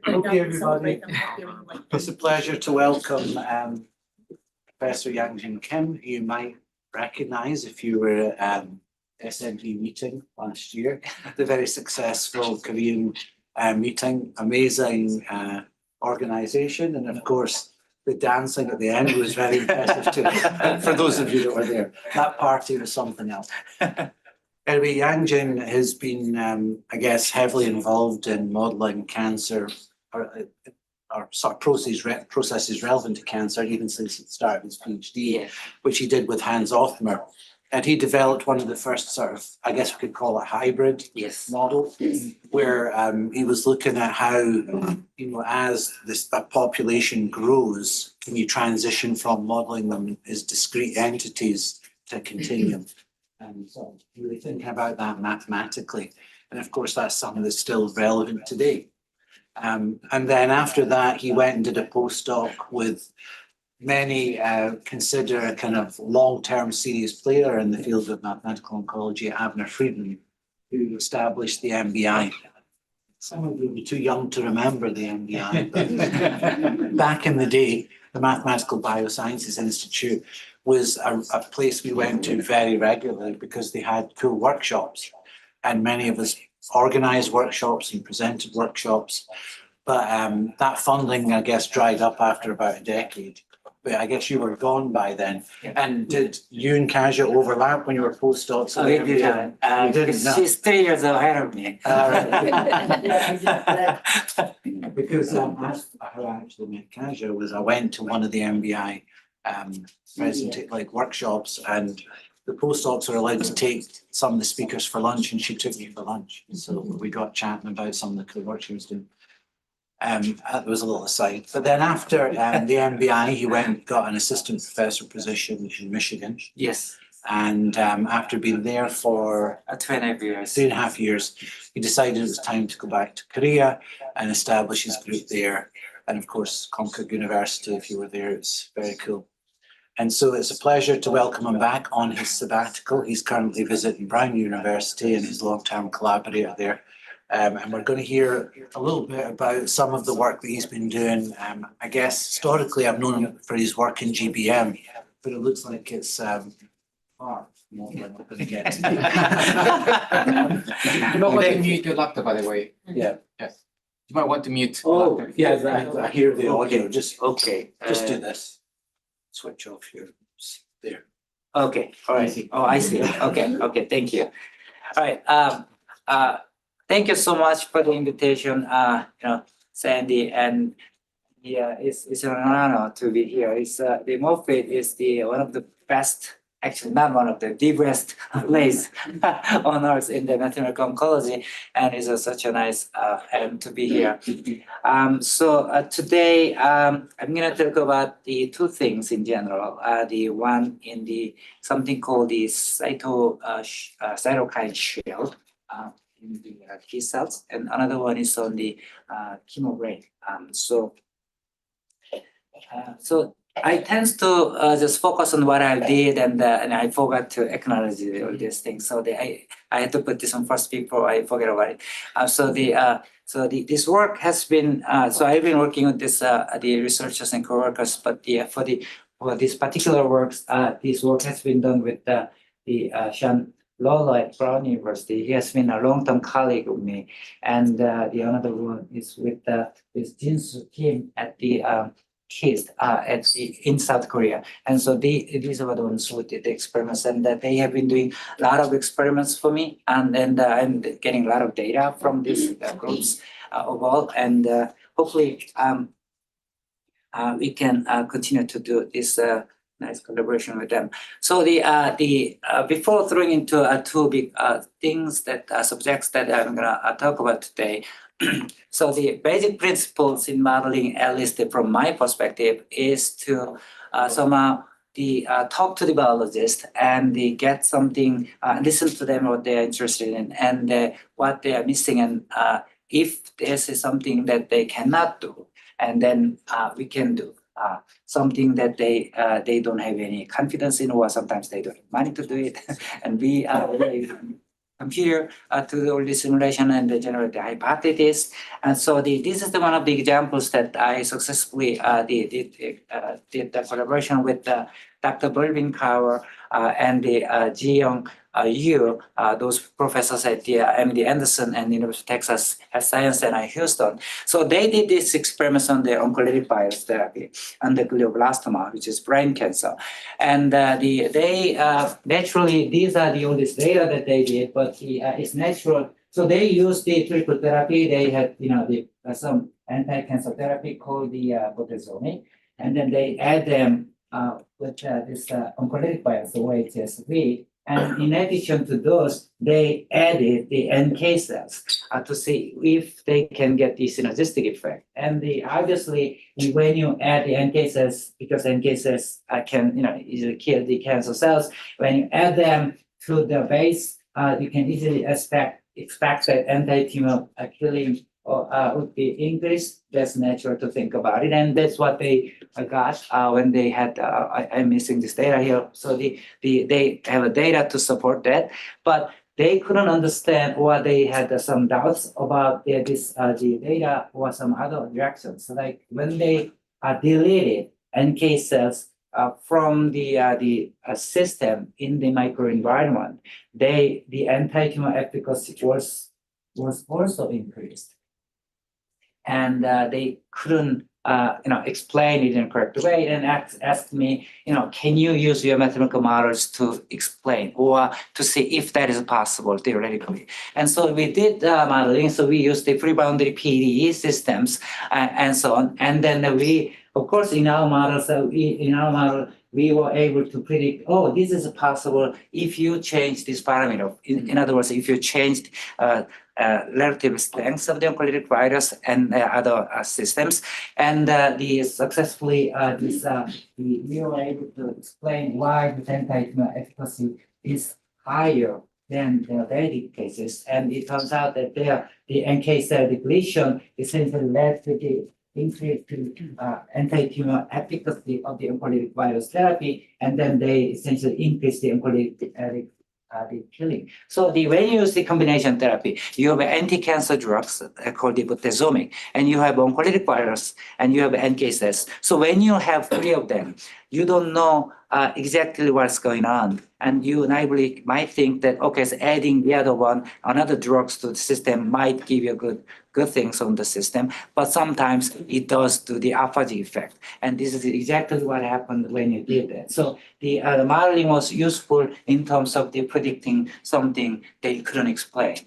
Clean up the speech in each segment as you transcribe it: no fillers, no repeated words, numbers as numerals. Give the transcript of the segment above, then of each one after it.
Okay, everybody. It's a pleasure to welcome Professor Yangjin Kim, who you might recognize if you were at SMB meeting last year. The very successful Korean meeting, amazing organization, and of course the dancing at the end was very impressive too. For those of you that were there, that party was something else. Anyway, Yangjin has been, I guess, heavily involved in modelling cancer or sort of processes relevant to cancer, even since the start of his PhD, which he did with Hans Othmer. And he developed one of the first sort of, I guess we could call it hybrid model, where he was looking at how, as this population grows, can you transition from modelling them as discrete entities to a continuum? And so really thinking about that mathematically. And of course, that's something that's still relevant today. And then after that, he went and did a postdoc with many consider a kind of long-term serious player in the field of mathematical oncology, Avner Friedman, who established the MBI. Some of you will be too young to remember the MBI, but back in the day, the Mathematical Biosciences Institute was a place we went to very regularly because they had cool workshops, and many of us organised workshops and presented workshops. But that funding, I guess, dried up after about a decade. But I guess you were gone by then. And did you and Kasia overlap when you were postdocs? We didn't. She's 3 years ahead of me. Because how I actually met Kasia was I went to one of the MBI workshops, and the postdocs are allowed to take some of the speakers for lunch, and she took me for lunch. So we got chatting about some of the cool work she was doing. That was a little aside. But then after the MBI, he went and got an assistant professor position in Michigan. Yes. And after being there for 2.5 years, 3.5 years, he decided it was time to go back to Korea and establish his group there. And of course, Konkuk University, if you were there, it's very cool. And so it's a pleasure to welcome him back on his sabbatical. He's currently visiting Brown University and his long-term collaborator there. And we're going to hear a little bit about some of the work that he's been doing. I guess historically I've known him for his work in GBM, but it looks like it's far more than we're going to get. You might want to mute your laptop, by the way. Yeah. Yes. You might want to mute. Oh, yeah, I hear the audio. Just do this. Switch off here. There. Okay, all right. Oh, I see. Okay, thank you. All right. Thank you so much for the invitation, Sandy, and it's an honor to be here. It's the Moffitt is one of the best, actually not one of the best place on earth in the mathematical oncology, and it's such a nice item to be here. So today I'm going to talk about the two things in general. The one in the something called the cytokine shield. In the T cells, and another one is on the chemobrain. So I tend to just focus on what I did, and I forgot to acknowledge all these things. So I had to put this on first before I forget about it. This work has been so I've been working with this the researchers and co-workers, but for this particular works, this work has been done with the Sean Lola at Brown University. He has been a long-term colleague of me, and the another one is with Yangjin Kim at the KIST in South Korea. And so these are the ones who did the experiments, and they have been doing a lot of experiments for me, and I'm getting a lot of data from these groups overall, and hopefully we can continue to do this nice collaboration with them. So before throwing into two big things subjects that I'm gonna talk about today. So the basic principles in modeling, at least from my perspective, is to somehow talk to the biologist and get something, listen to them what they're interested in and what they are missing, and if this is something that they cannot do, and then we can do. Something that they don't have any confidence in, or sometimes they don't have money to do it, and we are really computer to do all this simulation and generate the hypothesis. And so this is one of the examples that I successfully did the collaboration with Dr. Berlin Kaur and the Ji-Young Yu, those professors at the MD Anderson and University of Texas Health Science Center in Houston. So they did this experiments on the oncolytic virus therapy and the glioblastoma, which is brain cancer. And they naturally, these are the oldest data that they did, but it's natural. So they used the triple therapy. They had, some anti-cancer therapy called the bortezomib, and then they add them with this oncolytic virus, the OHSV. And in addition to those, they added the NK cells to see if they can get the synergistic effect. And obviously, when you add the NK cells, because NK cells can easily kill the cancer cells, when you add them to the base, you can easily expect that anti-tumor killing would be increased. That's natural to think about it, and that's what they got when they had. I'm missing this data here, so they have a data to support that, but they couldn't understand, or they had some doubts about the data or some other directions. So like when they deleted NK cells from the system in the microenvironment, the anti-tumor efficacy was also increased. And they couldn't, explain it in a correct way, and asked me, can you use your mathematical models to explain or to see if that is possible theoretically? And so we did modeling. So we used the free boundary PDE systems and so on. And then we, of course, in our models, we were able to predict, this is possible if you change this parameter. In other words, if you changed relative strengths of the oncolytic virus and other systems, and successfully we were able to explain why the anti-tumor efficacy is higher than the Vedic cases, and it turns out that the NK cell depletion essentially led to the increased anti-tumor efficacy of the oncolytic virus therapy, and then they essentially increase the oncolytic the killing. So when you use the combination therapy, you have anti-cancer drugs called the bortezomib, and you have oncolytic virus, and you have NK cells. So when you have three of them, you don't know exactly what's going on, and you naively might think that so adding the other one, another drugs to the system might give you good things on the system, but sometimes it does do the opposite effect, and this is exactly what happened when you did that. So the modeling was useful in terms of the predicting something they couldn't explain.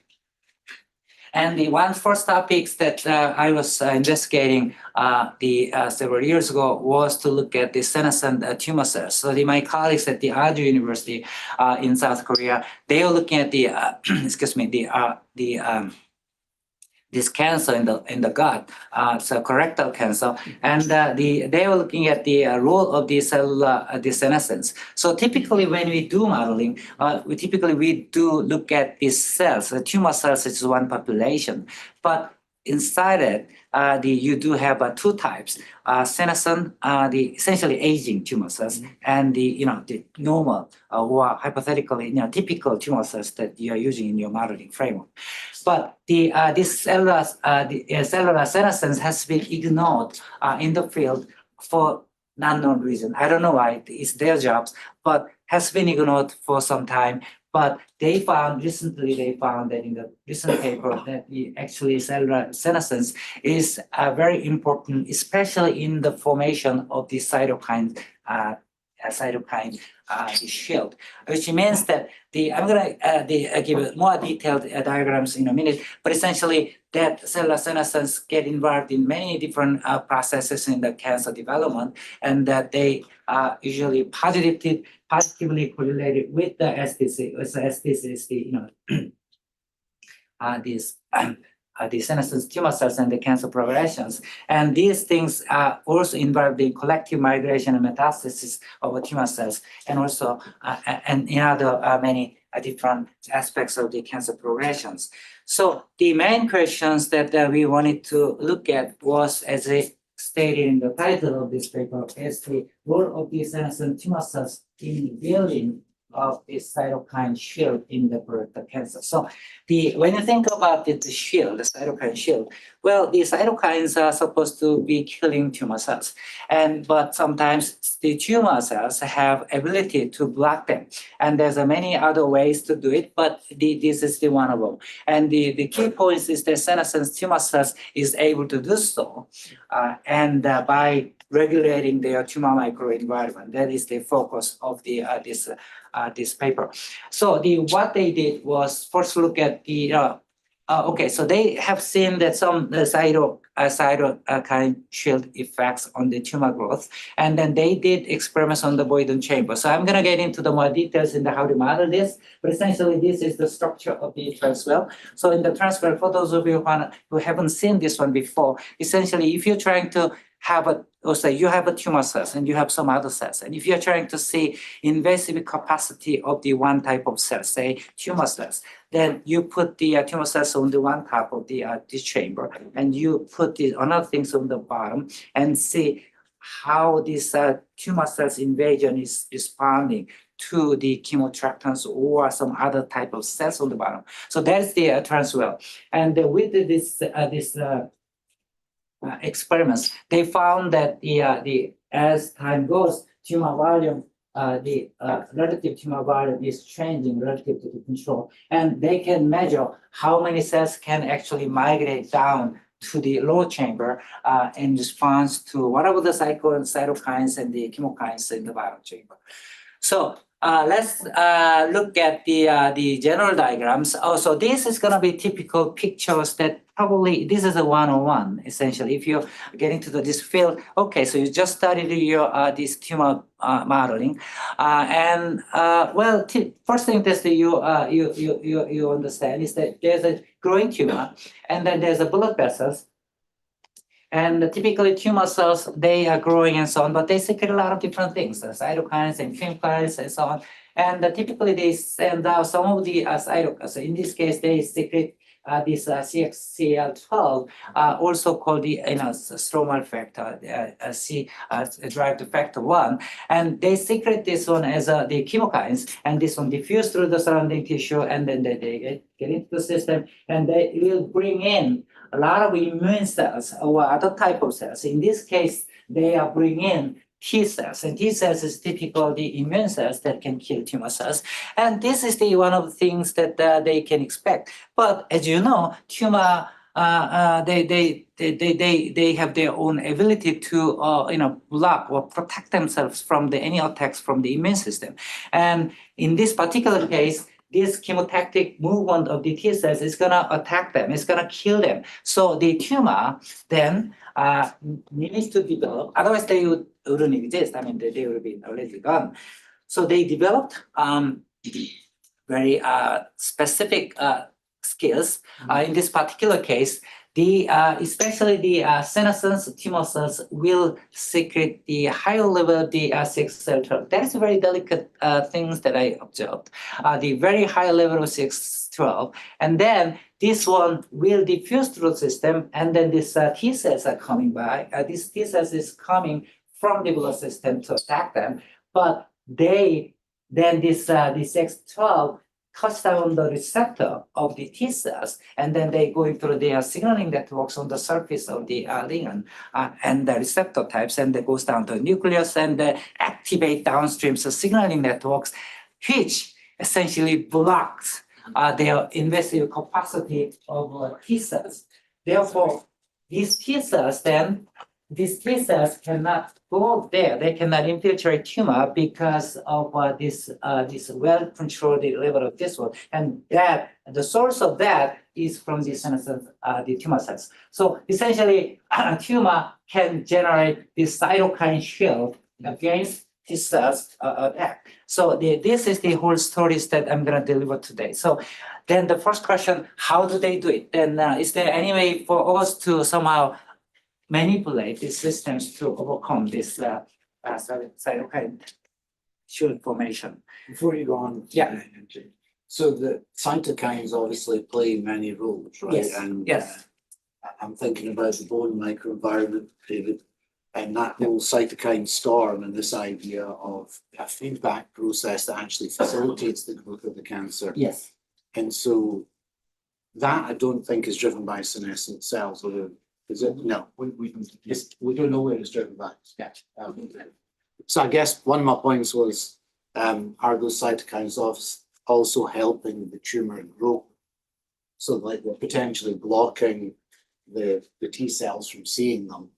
And the one first topics that I was investigating several years ago was to look at the senescent tumor cells. So my colleagues at the Aju University in South Korea, they are looking at this cancer in the gut, so colorectal cancer, and they were looking at the role of the cellular senescence. So typically, when we do modeling, we do look at these cells. The tumor cells is one population, but inside it, you do have two types: senescent, the essentially aging tumor cells, and the normal or hypothetically typical tumor cells that you are using in your modeling framework. But this cellular senescence has been ignored in the field for unknown reason. I don't know why; it's their jobs, but has been ignored for some time. But recently they found that in the recent paper that actually cellular senescence is very important, especially in the formation of the cytokine shield, which means that I'm going to give more detailed diagrams in a minute, but essentially that cellular senescence get involved in many different processes in the cancer development, and that they are usually positively correlated with the STC. So STC is the senescent tumor cells and the cancer progressions. And these things also involve the collective migration and metastasis of tumor cells, and also and in other many different aspects of the cancer progressions. So the main questions that we wanted to look at was, as I stated in the title of this paper, is the role of the senescent tumor cells in building of this cytokine shield in the colorectal cancer. So when you think about the shield, the cytokine shield, well, the cytokines are supposed to be killing tumor cells, but sometimes the tumor cells have ability to block them, and there's many other ways to do it, but this is the one of them. And the key point is that senescence tumor cells is able to do so, and by regulating their tumor microenvironment. That is the focus of this paper. So what they did was first look at so they have seen that some cytokine shield effects on the tumor growth, and then they did experiments on the Boyden chamber. So I'm going to get into the more details in how to model this, but essentially this is the structure of the transwell. So in the transwell, for those of you who haven't seen this one before, essentially if you're trying to you have a tumor cells and you have some other cells, and if you're trying to see invasive capacity of the one type of cell, say tumor cells, then you put the tumor cells on the one top of this chamber, and you put the another things on the bottom, and see how this tumor cells invasion is responding to the chemoattractants or some other type of cells on the bottom. So that's the transwell, and with this experiments, they found that as time goes, tumor volume, the relative tumor volume is changing relative to the control, and they can measure how many cells can actually migrate down to the lower chamber in response to whatever the cytokines and the chemokines in the bottom chamber. So let's look at the general diagrams. So this is going to be typical pictures that probably this is a one-on-one essentially. If you're getting to this field, okay, so you just studied your this tumor modeling, first thing that you understand is that there's a growing tumor, and then there's a blood vessels. And typically tumor cells, they are growing and so on, but they secrete a lot of different things, cytokines and chemokines and so on. And typically they send out some of the cytokines. So in this case, they secrete this CXCL12, also called the stromal factor, derived factor 1. And they secrete this one as the chemokines, and this one diffuse through the surrounding tissue, and then they get into the system, and they will bring in a lot of immune cells or other type of cells. In this case, they are bringing in T cells, and T cells is typical the immune cells that can kill tumor cells. And this is one of the things that they can expect. But as you know, tumor they have their own ability to block or protect themselves from any attacks from the immune system. And in this particular case, this chemotactic movement of the T cells is going to attack them. It's going to kill them. So the tumor then needs to develop. Otherwise, they wouldn't exist. I mean, they would be already gone. So they developed very specific skills. In this particular case, especially the senescence tumor cells will secrete the higher level of the CXCL12. That's a very delicate things that I observed. The very high level of CXCL12, and then this one will diffuse through the system, and then these T cells are coming by. These T cells is coming from the blood system to attack them, but this CXCL12 cuts down the receptor of the T cells, and then they go through their signaling networks on the surface of the ligand and the receptor types, and it goes down to the nucleus and activate downstream signaling networks, which essentially blocks their invasive capacity of T cells. Therefore, these T cells cannot go there. They cannot infiltrate tumor because of this well-controlled level of this one, and that the source of that is from the senescence, the tumor cells. So essentially, a tumor can generate this cytokine shield against T cells attack. So this is the whole stories that I'm going to deliver today. So then the first question: how do they do it? Then is there any way for us to somehow manipulate these systems to overcome this cytokine shield formation? Before you go on, Yeah. So the cytokines obviously play many roles, right? Yes. And Yes. I'm thinking about the bone microenvironment, David. And that whole cytokine storm and this idea of a feedback process that actually facilitates the growth of the cancer. Yes. And so that I don't think is driven by senescent cells, or is it? No, we don't know where it's driven by. Yeah. So I guess one of my points was, are those cytokines also helping the tumor grow? So like they're potentially blocking the T cells from seeing them,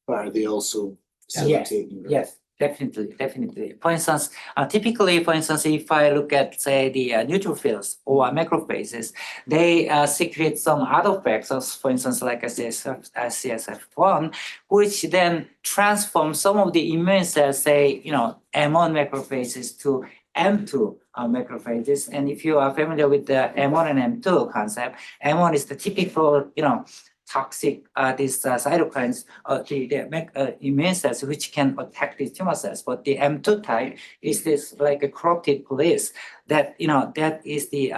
but are they also facilitating growth? Yes, definitely. For instance, typically, if I look at, say, the neutrophils or macrophages, they secrete some other factors, for instance, like I say, CSF1, which then transform some of the immune cells, say, M1 macrophages to M2 macrophages. And if you are familiar with the M1 and M2 concept, M1 is the typical, toxic these cytokines, the immune cells which can attack the tumor cells. But the M2 type is this like a corrupted police that that is the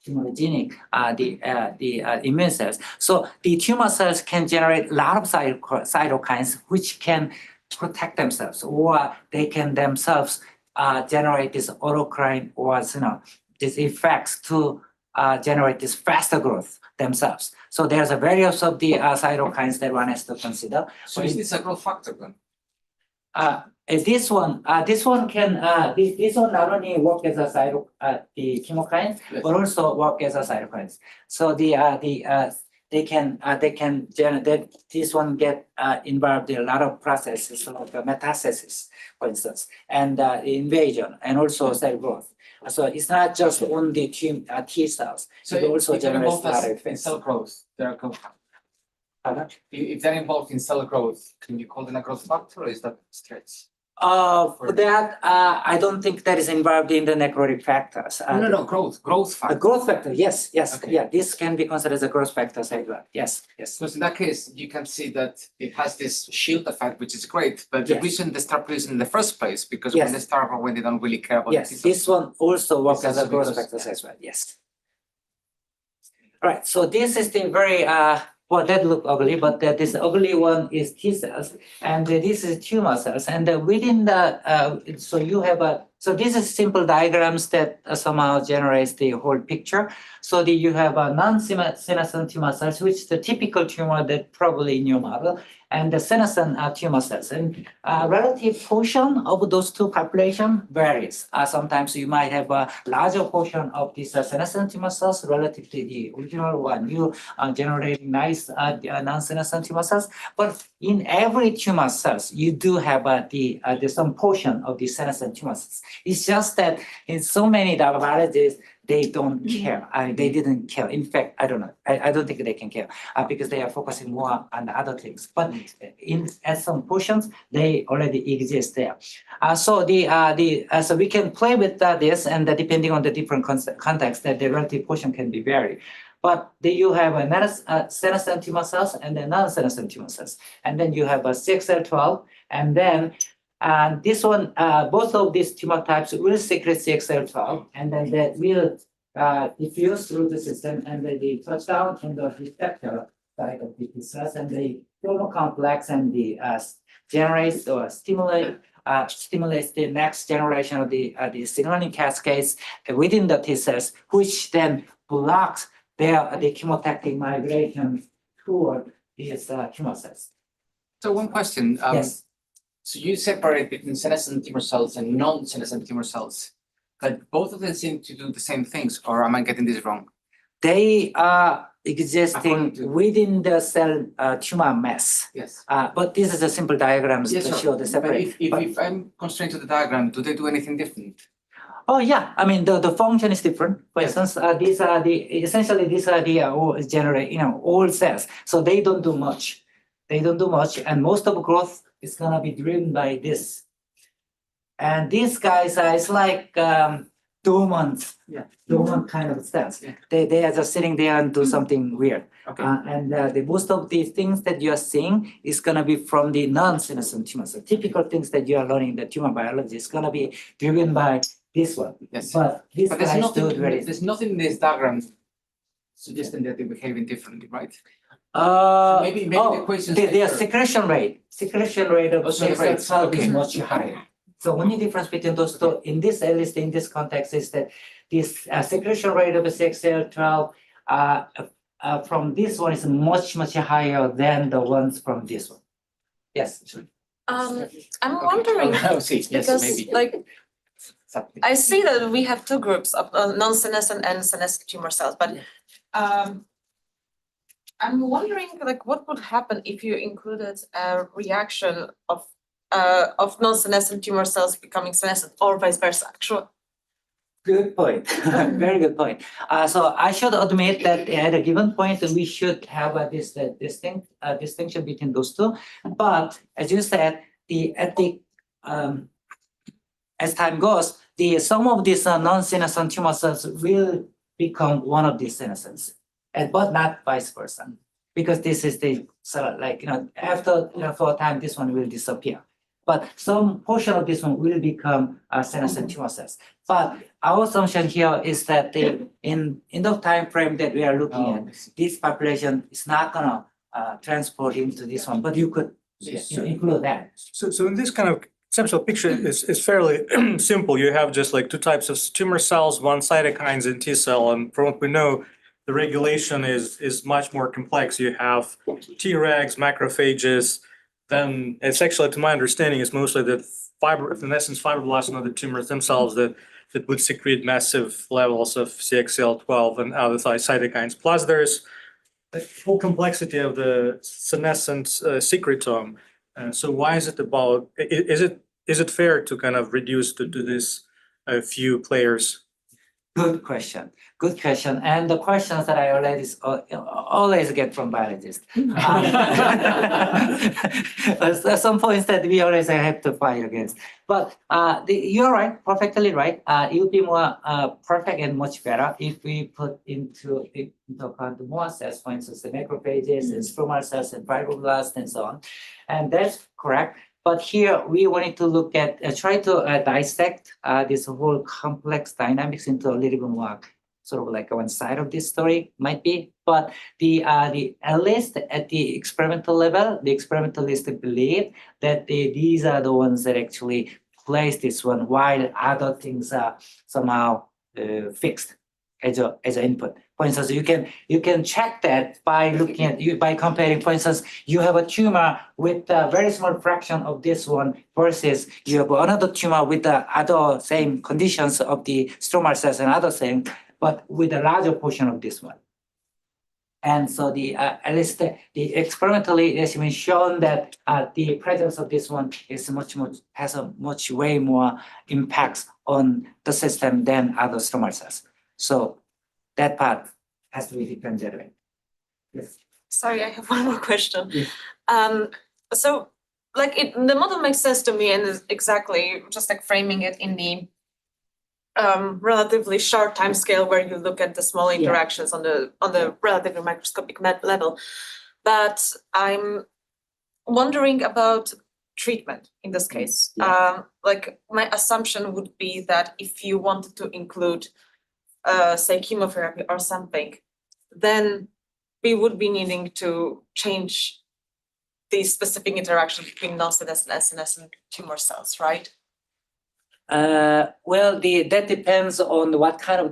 tumorigenic the immune cells. So the tumor cells can generate a lot of cytokines which can protect themselves, or they can themselves generate this autocrine or these effects to generate this faster growth themselves. So there's a various of the cytokines that one has to consider. So is this a growth factor then? This one can this one not only work as a the chemokine, Yes. but also work as a cytokines. So they can generate, this one get involved in a lot of processes like metastasis, for instance, and invasion, and also cell growth. So it's not just on the T cells. So it also if they're generates involved a lot of in effects. cell growth, they're a growth factor. If they're involved in cell growth, can you call them a growth factor, or is that stretch? For that, I don't think that is involved in the necrotic factors. No, growth A factor. growth factor, yes, Okay. yeah. This can be considered as a growth factor as well. Yes. So in that case, you can see that it has this shield effect, which is great. But the Yes. reason they start producing in the first place, because Yes. when they start or when they don't really care about Yes, the T cells. this one also works This as a also growth because- factor as well. Yes. All right. So this is the very well, that look ugly, but this ugly one is T cells, and this is tumor cells, and within the so you have so this is simple diagrams that somehow generates the whole picture. So you have a non-senescent tumor cells, which is the typical tumor that probably in your model, and the senescent tumor cells. And relative portion of those two population varies. Sometimes you might have a larger portion of these senescent tumor cells relative to the original one. You are generating nice non-senescent tumor cells, but in every tumor cells, you do have there's some portion of the senescent tumor cells. It's just that in so many dermatologists, they don't care. They didn't care. In fact, I don't know. I don't think they can care because they are focusing more on other things. But at some portions, they already exist there. So so we can play with this, and depending on the different context, that the relative portion can be varied. But you have a senescent tumor cells and then non-senescent tumor cells, and then you have a CXL12, and then this one, both of these tumor types will secrete CXL12, and then that will diffuse through the system, and then they touch down on the receptor side of the T cells, and they form a complex, and the generates or stimulates the next generation of the signaling cascades within the T cells, which then blocks the chemotactic migration toward these tumor cells. So one question. Yes. So you separate between senescent tumor cells and non-senescent tumor cells, but both of them seem to do the same things, or am I getting this wrong? They are existing According to- within the cell tumor mass. Yes. But this is a simple diagrams Yes, to sir. show the But separate. if I'm constrained to the diagram, do they do anything different? Oh yeah, I mean the function is different. For Yes. instance, these are the all generate all cells, so they don't do much. And most of growth is gonna be driven by this. And these guys are it's like dormant kind of cells. Yeah. They are just sitting there and do something weird. Okay. And the most of these things that you are seeing is gonna be from the non-senescent tumors. So typical things that you are learning in the tumor biology is gonna be driven by this one. Yes. But these But guys do it very. there's nothing in this diagram suggesting that they're behaving differently, right? Maybe the equation is the different. secretion rate of Oh, so CXL that's- 12 is okay. much higher. So only difference between those two, in this, at least in this context, is that this secretion rate of CXL 12 from this one is much higher than the ones from this one. Yes. I'm wondering, Oh, see, yes, because maybe. like, Something. I see that we have two groups of non-senescent and senescent tumor cells, but I'm wondering like what would happen if you included a reaction of non-senescent tumor cells becoming senescent or vice versa, actually. Good point. Very good point. So I should admit that at a given point we should have this distinction between those two. But as you said, as time goes, some of these non-senescent tumor cells will become one of these senescents, but not vice versa, because this is the sort of like after for a time this one will disappear. But some portion of this one will become senescent tumor cells. But our assumption here is that in the time frame that we are looking at, this population is not gonna transport into this one, but you could include that. So in this kind of conceptual picture is fairly simple. You have just like two types of tumor cells, one cytokines and T cell, and from what we know, the regulation is much more complex. You have Tregs, macrophages. Then it's actually, to my understanding, is mostly the senescence fibroblasts and other tumors themselves that would secrete massive levels of CXCL12 and other cytokines. Plus, there's the whole complexity of the senescent secretome. So why is it about? Is it fair to kind of reduce to this few players? Good question. Good question. And the questions that I always get from biologists. Some points that we always have to fight against. But you're right, perfectly right. It would be more perfect and much better if we put into account more cells, for instance, the macrophages and stromal cells and fibroblasts and so on. And that's correct. But here we wanted to look at, try to dissect this whole complex dynamics into a little bit more, sort of like one side of this story might be. But at least at the experimental level, the experimentalists believe that these are the ones that actually place this one, while other things are somehow fixed as an input. For instance, you can check that by looking at by comparing. For instance, you have a tumor with a very small fraction of this one versus you have another tumor with the other same conditions of the stromal cells and other same, but with a larger portion of this one. And so at least the experimentally it has been shown that the presence of this one is has a way more impacts on the system than other stromal cells. So that part has to be differentiated. Yes. Sorry, I have one more question. Yes. So like the model makes sense to me and is exactly just like framing it in the relatively short time scale where you look at the small interactions on the relatively microscopic level. But I'm wondering about treatment in this case. Like my assumption would be that if you wanted to include say chemotherapy or something, then we would be needing to change the specific interaction between non-senescent and senescent tumor cells, right? Well, that depends on what kind of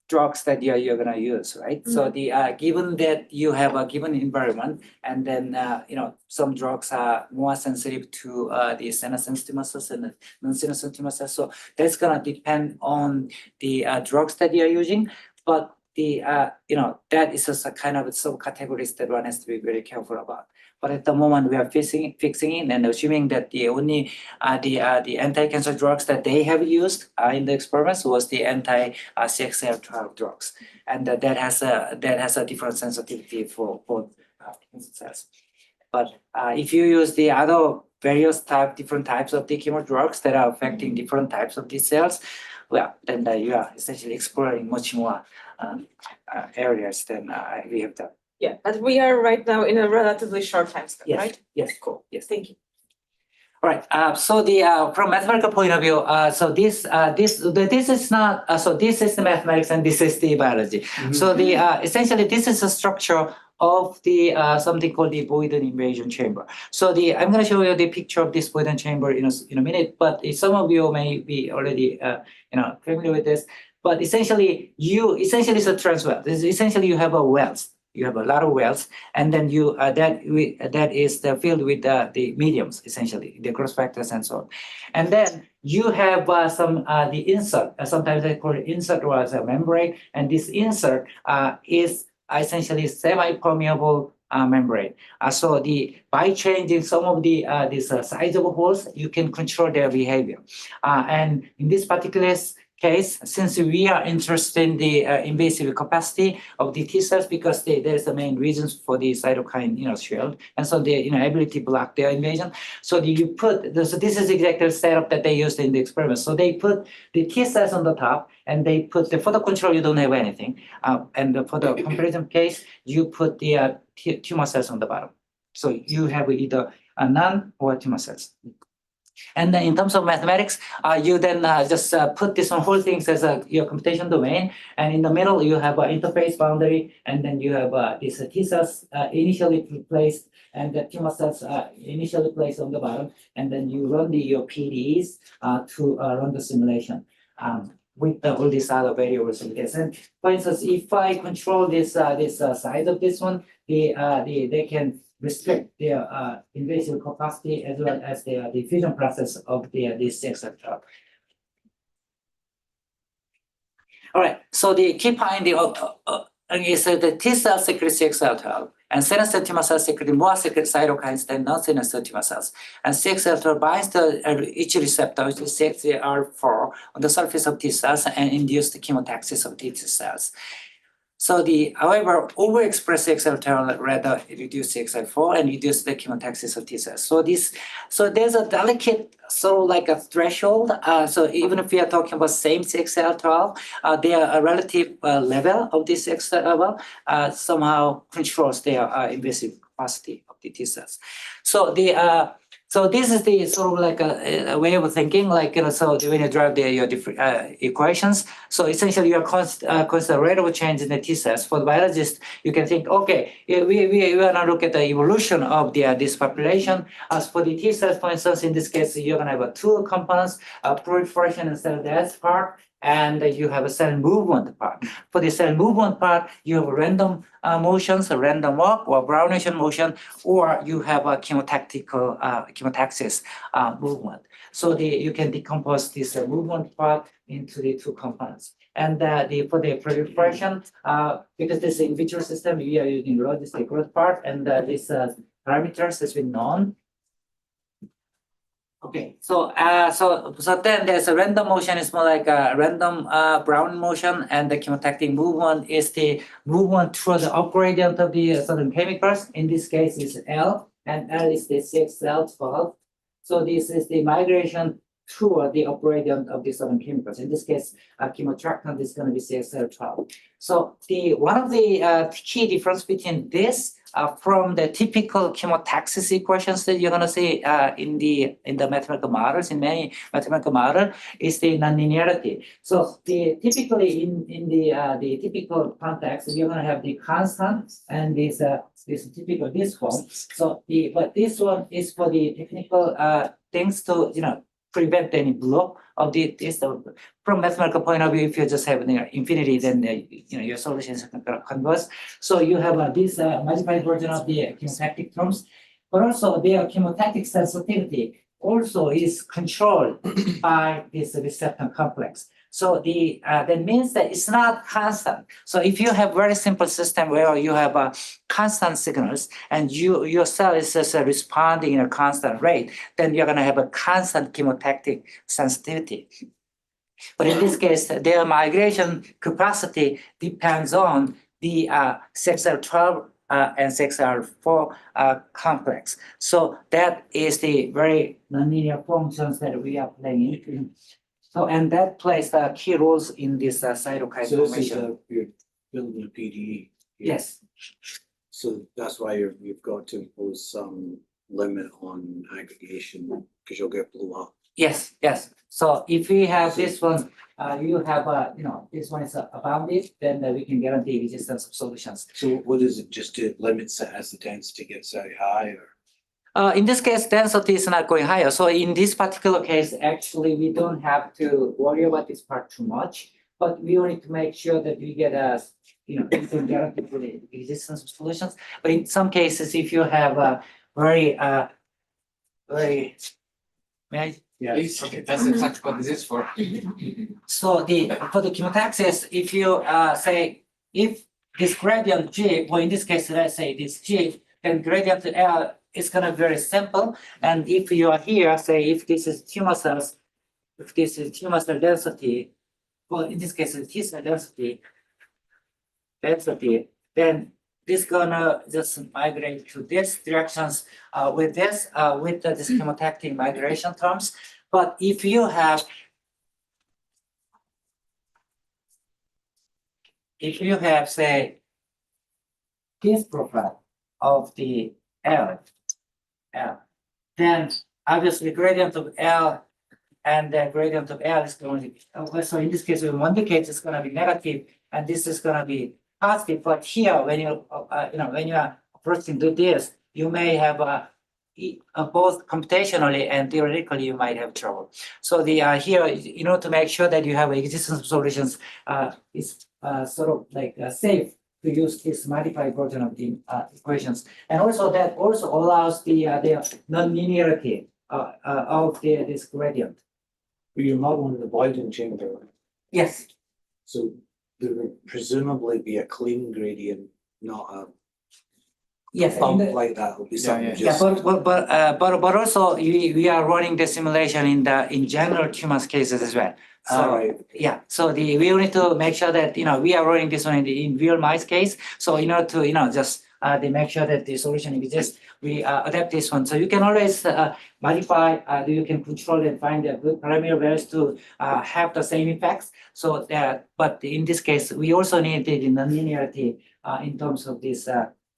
drugs that you're gonna use, right? Mm-hmm. So given that you have a given environment, and then some drugs are more sensitive to the senescent tumor cells and non-senescent tumor cells. So that's gonna depend on the drugs that you're using. But that is just a kind of subcategories that one has to be very careful about. But at the moment, we are fixing in and assuming that the only the anti-cancer drugs that they have used in the experiments was the anti-CXCL12 drugs, and that has a different sensitivity for both cancer cells. But if you use the other various different types of the chemo drugs that are affecting different types of these cells, well, then you are essentially exploring much more areas than we have done. Yeah, but we are right now in a relatively short time scale, Yes. right? Yes. Cool. Yes. Thank you. All right. So from mathematical point of view, so this is not. So this is the mathematics and this is the biology. Mm-hmm. So essentially this is a structure of the something called the Boyden invasion chamber. So I'm going to show you the picture of this Boyden chamber in a minute, but some of you may be already familiar with this. But essentially it's a transwell. Essentially you have a wells. You have a lot of wells, and then that is filled with the mediums, essentially the growth factors and so on. And then you have the insert. Sometimes they call it insert or as a membrane, and this insert is essentially semi-permeable membrane. So by changing some of this size of holes, you can control their behavior. And in this particular case, since we are interested in the invasive capacity of the T cells, because there's the main reasons for the cytokine shield, and so the ability to block their invasion. So so this is exactly the setup that they used in the experiment. So they put the T cells on the top, and they put for the control you don't have anything, and for the comparison case you put the tumor cells on the bottom. So you have either a none or tumor cells. And then in terms of mathematics, you then just put this on whole things as your computation domain. And in the middle, you have an interface boundary. And then you have these T cells initially placed and the tumor cells initially placed on the bottom. And then you run your PDEs to run the simulation with all these other variables in this. And for instance, if I control this size of this one, they can restrict their invasive capacity as well as their diffusion process of this etc. All right, so the key finding is that the T cell secrete CXL12 and senescent tumor cells secrete more secret cytokines than non-senescent tumor cells. And CXL12 binds to each receptor, which is CXCR4, on the surface of T cells and induce the chemotaxis of T cells. So however, overexpress CXL12 rather reduce CXL4 and reduce the chemotaxis of T cells. So there's a delicate sort of like a threshold. So even if we are talking about same CXL12, their relative level of this CXL somehow controls their invasive capacity of the T cells. So this is the sort of like a way of thinking, like, so when you drive your different equations, so essentially you are constant rate of change in the T cells. For the biologist, you can think, okay, we want to look at the evolution of this population. As for the T cells, for instance, in this case, you're going to have two components, proliferation and cell death part, and you have a cell movement part. For the cell movement part, you have random motions, a random walk or Brownisian motion, or you have a chemotaxis movement. So you can decompose this movement part into the two components. And for the proliferation, because this is in vitro system, we are using raw this growth part, and this parameters has been known. Okay, so then there's a random motion is more like a random Brown motion, and the chemotactic movement is the movement toward the up gradient of the certain chemicals. In this case, is L, and L is the CXL12. So this is the migration toward the up gradient of the certain chemicals. In this case, chemotractant is going to be CXL12. So one of the key difference between this from the typical chemotaxis equations that you're going to see in the mathematical models, in many mathematical models, is the nonlinearity. So typically in the typical context, you're going to have the constant and this typical this form. So but this one is for the technical things to prevent any blow of this. From mathematical point of view, if you just have infinity, then your solution is converse. So you have this modified version of the chemotactic terms, but also their chemotactic sensitivity also is controlled by this receptor complex. So that means that it's not constant. So if you have very simple system where you have constant signals and your cell is just responding in a constant rate, then you're going to have a constant chemotactic sensitivity. But in this case, their migration capacity depends on the CXL12 and CXL4 complex. So that is the very nonlinear functions that we are playing. So, and that plays key roles in this cytokine So this formation. is you're building a PDE. Yes. So that's why you've got to impose some limit on aggregation, because you'll get blow up. Yes, yes. So if we have this one, you have, this one is bounded, then we can guarantee resistance of solutions. So what is it, just it limits it as the density gets very high or? In this case, density is not going higher. So in this particular case, actually, we don't have to worry about this part too much. But we only need to make sure that we get we can guarantee the resistance of solutions. But in some cases, if you have a very, may I? Please, okay, that's exactly what this is for. So for the chemotaxis, if you say if this gradient G, or in this case, let's say this G, then gradient L is gonna be very simple. And if you are here, say if this is tumor cells, if this is tumor cell density, well, in this case, it's T cell density, then this gonna just migrate to this directions with this chemotactic migration terms. But if you have say this profile of the L, then obviously gradient of L and the gradient of L is going to, so in this case, in one case, it's going to be negative, and this is going to be positive. But here, when you, when you are approaching to this, you may have both computationally and theoretically, you might have trouble. So the here, in order to make sure that you have existence of solutions, is sort of like safe to use this modified version of the equations, and also that also allows the non-linearity of this gradient. You're modeling the Boyden chamber, Yes. so there would presumably be a clean gradient, not a Yes. bump like that. It'll be something Yeah, just. but also we are running the simulation in general tumors cases as well. So Right. yeah, so we need to make sure that we are running this one in real mice case. So in order to just they make sure that the solution exists, we adapt this one. So you can always modify. You can control and find the good parameter values to have the same effects. So that, but in this case, we also need the nonlinearity in terms of this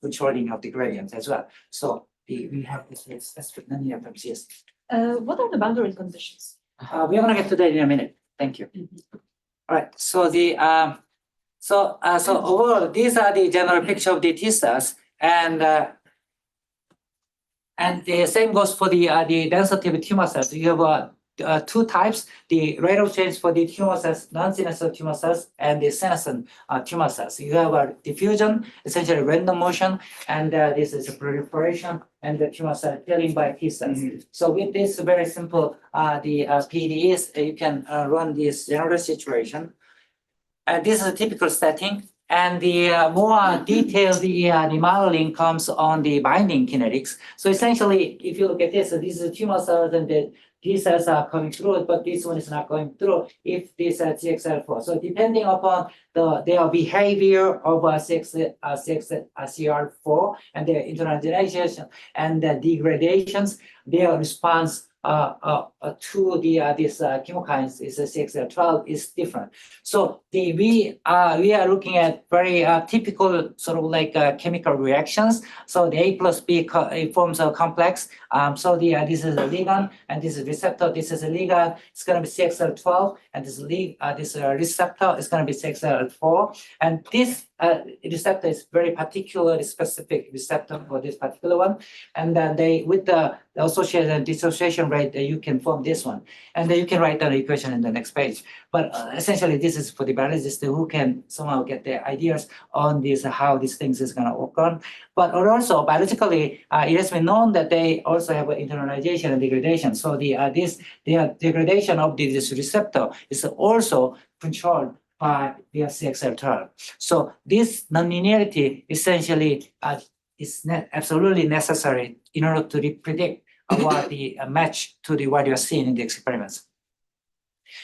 controlling of the gradients as well. So we have this specific nonlinear terms. Yes. What are the boundary conditions? We're gonna get to that in a minute. Thank you. All right. So so overall, these are the general picture of the T cells, and the same goes for the density of tumor cells. You have two types: the rate of change for the tumor cells, non-senescent tumor cells, and the senescent tumor cells. You have a diffusion, essentially random motion, and this is a proliferation, and the tumor cell killing by T cells. So with this very simple, the PDEs, you can run this general situation. And this is a typical setting. And the more detailed the modeling comes on the binding kinetics. So essentially, if you look at this, this is tumor cells and the T cells are coming through, but this one is not going through if this CXL4. So depending upon their behavior of CXCR4 and their internalization and the degradations, their response to this chemokines is CXL12 is different. So we are looking at very typical sort of like chemical reactions. So the A plus B forms a complex. So this is a ligand and this is receptor. This is a ligand. It's going to be CXL12, and this receptor is going to be CXL4. And this receptor is very particularly specific receptor for this particular one. And then with the association and dissociation rate, you can form this one. And then you can write down the equation in the next page. But essentially, this is for the biologists who can somehow get their ideas on this, how these things is going to work on. But also biologically, it has been known that they also have internalization and degradation. So the degradation of this receptor is also controlled by the CXL12. So this nonlinearity essentially is absolutely necessary in order to predict what the match to what you are seeing in the experiments.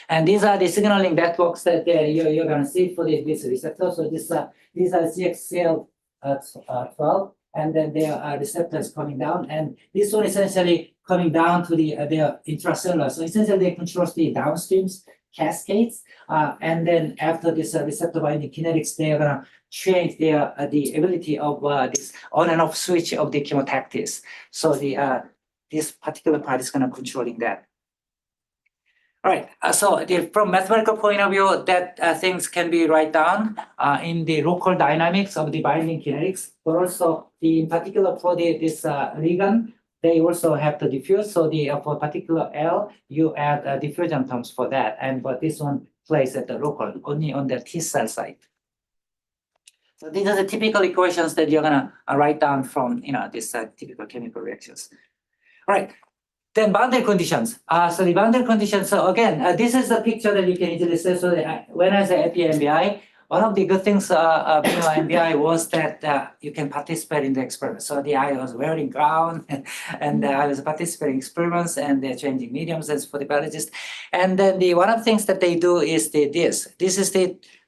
And these are the signaling networks that you're going to see for this receptor. So these are CXCL12, and then there are receptors coming down, and this one essentially coming down to their intracellular. So essentially, they control the downstreams cascades, and then after this receptor binding kinetics, they are going to change the ability of this on and off switch of the chemotactics. So this particular part is going to controlling that. All right, from mathematical point of view, that things can be write down in the local dynamics of the binding kinetics, but also in particular for this ligand, they also have to diffuse. So for particular L, you add diffusion terms for that, and but this one plays at the local, only on the T cell side. So these are the typical equations that you're gonna write down from these typical chemical reactions. All right. Then boundary conditions. So the boundary conditions. So again, this is a picture that you can easily see. So when I say epi-MBI, one of the good things of MBI was that you can participate in the experiment. So I was wearing gown and I was participating in experiments and they're changing mediums as for the biologist. And then one of the things that they do is this. This is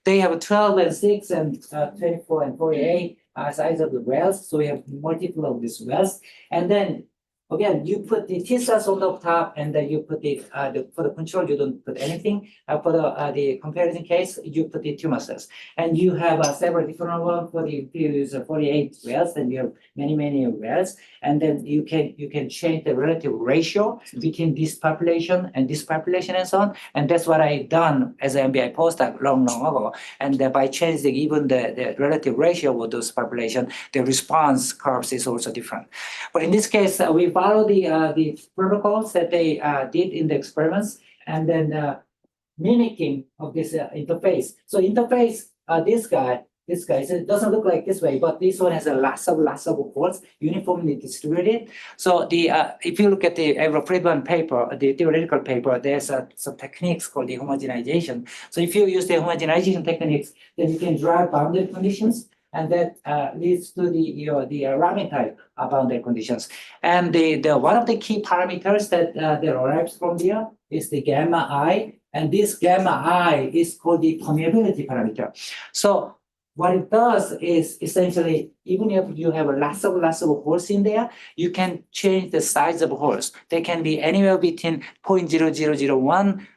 they have 12 and 6 and 24 and 48 size of the wells. So we have multiple of these wells. And then again, you put the T cells on the top, and then you put for the control, you don't put anything. For the comparison case, you put the tumor cells, and you have several different ones for the 48 wells, and you have many wells, and then you can change the relative ratio between this population and so on, and that's what I done as an MBI postdoc long ago, and by changing even the relative ratio of those population, the response curves is also different. But in this case, we follow the protocols that they did in the experiments, and then mimicking of this interface. So interface, this guy, so it doesn't look like this way, but this one has a lots of holes uniformly distributed. So if you look at the Friedman paper, the theoretical paper, there's some techniques called the homogenization. So if you use the homogenization techniques, then you can drive boundary conditions, and that leads to the Raman type boundary conditions. And the one of the key parameters that derives from there is the gamma I, and this gamma I is called the permeability parameter. So what it does is essentially, even if you have lots of holes in there, you can change the size of holes. They can be anywhere between 0.0001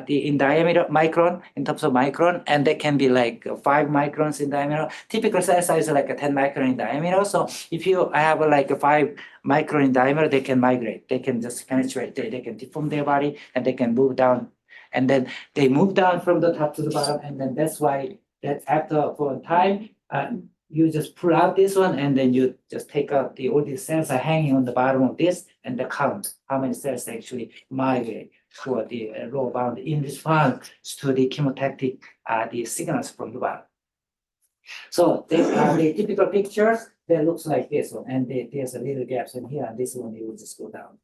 in diameter micron, in terms of micron, and they can be like 5 microns in diameter. Typical cell size is like a 10 micron in diameter. So if you have like a 5 micron in diameter, they can migrate. They can just penetrate. They can deform their body, and they can move down. And then they move down from the top to the bottom, and then that's why that after for a time, you just pull out this one, and then you just take out all these cells are hanging on the bottom of this, and the count how many cells actually migrate toward the lower bound in response to the chemotactic the signals from the bottom. So the typical pictures that looks like this one, and there's a little gaps in here, and this one you will just go down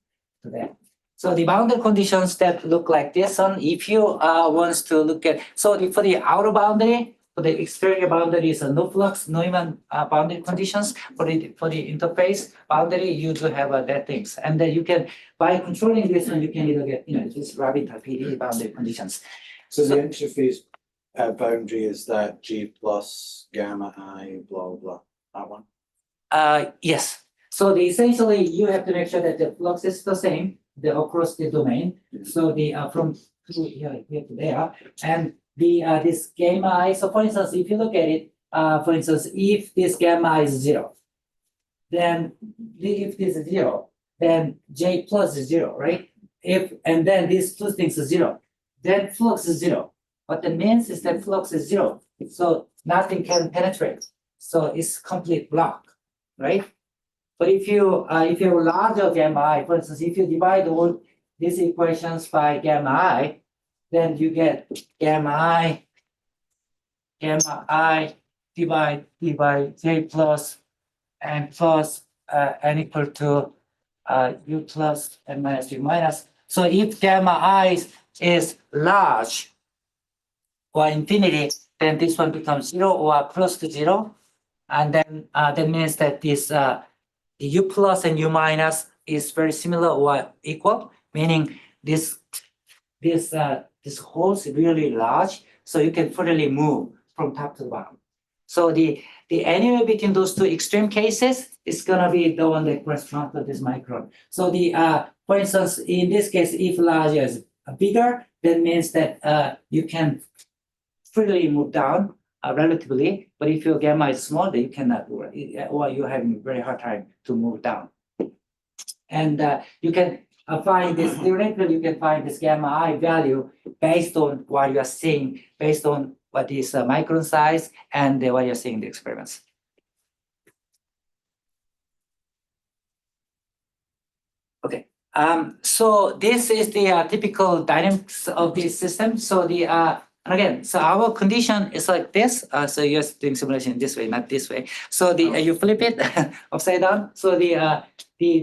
to that. So the boundary conditions that look like this one, if you wants to look at, so for the outer boundary, for the exterior boundary is a no flux Neumann boundary conditions. For the interface boundary, you do have that things, and then you can, by controlling this one, you can either get this Rabbit PD boundary conditions. So the interface boundary is that G plus gamma I blah blah, that one. Yes. So essentially you have to make sure that the flux is the same across the domain. So the from here to there, and this gamma I. So for instance, if you look at it, for instance, if this gamma I is 0, then if this is 0, then J plus is 0, right? And then these two things are 0, then flux is 0. What that means is that flux is 0, so nothing can penetrate. So it's complete block, right? But if you have a larger gamma I, for instance, if you divide all these equations by gamma I, then you get gamma I divide J plus and plus n equal to U plus and minus U minus. So if gamma I is large or infinity, then this one becomes 0 or close to 0. And then that means that this the U plus and U minus is very similar or equal, meaning this hole is really large, so you can freely move from top to the bottom. So the anywhere between those two extreme cases is gonna be the one that corresponds to this micron. So for instance, in this case, if large is bigger, that means that you can freely move down relatively, but if your gamma is small, then you cannot do it, or you're having a very hard time to move down. And you can find this theoretically, you can find this gamma I value based on what you are seeing, based on what is micron size and what you're seeing in the experiments. Okay. So this is the typical dynamics of this system. So the and again, so our condition is like this. So you're doing simulation this way, not this way. So the you flip it upside down. So the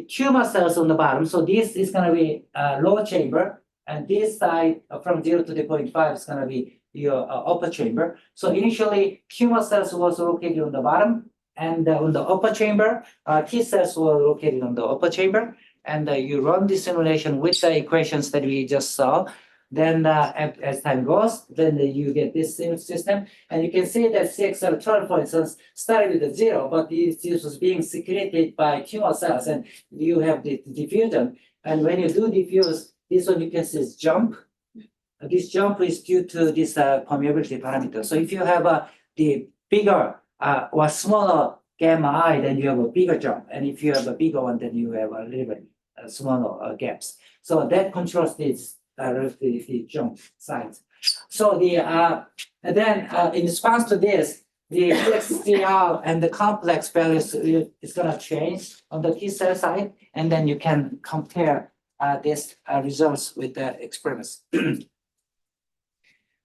tumor cells on the bottom. So this is going to be lower chamber, and this side from 0 to the 0.5 is going to be your upper chamber. So initially, tumor cells was located on the bottom, and on the upper chamber, T cells were located on the upper chamber. And you run the simulation with the equations that we just saw. Then as time goes, then you get this system. And you can see that CXL12, for instance, started with a 0, but this was being secreted by tumor cells, and you have the diffusion. And when you do diffuse, this one you can see is jump. This jump is due to this permeability parameter. So if you have the bigger or smaller gamma I, then you have a bigger jump. And if you have a bigger one, then you have a little bit smaller gaps. So that controls this the jump size. So and then in response to this, the XCR and the complex values is going to change on the T cell side, and then you can compare these results with the experiments. Then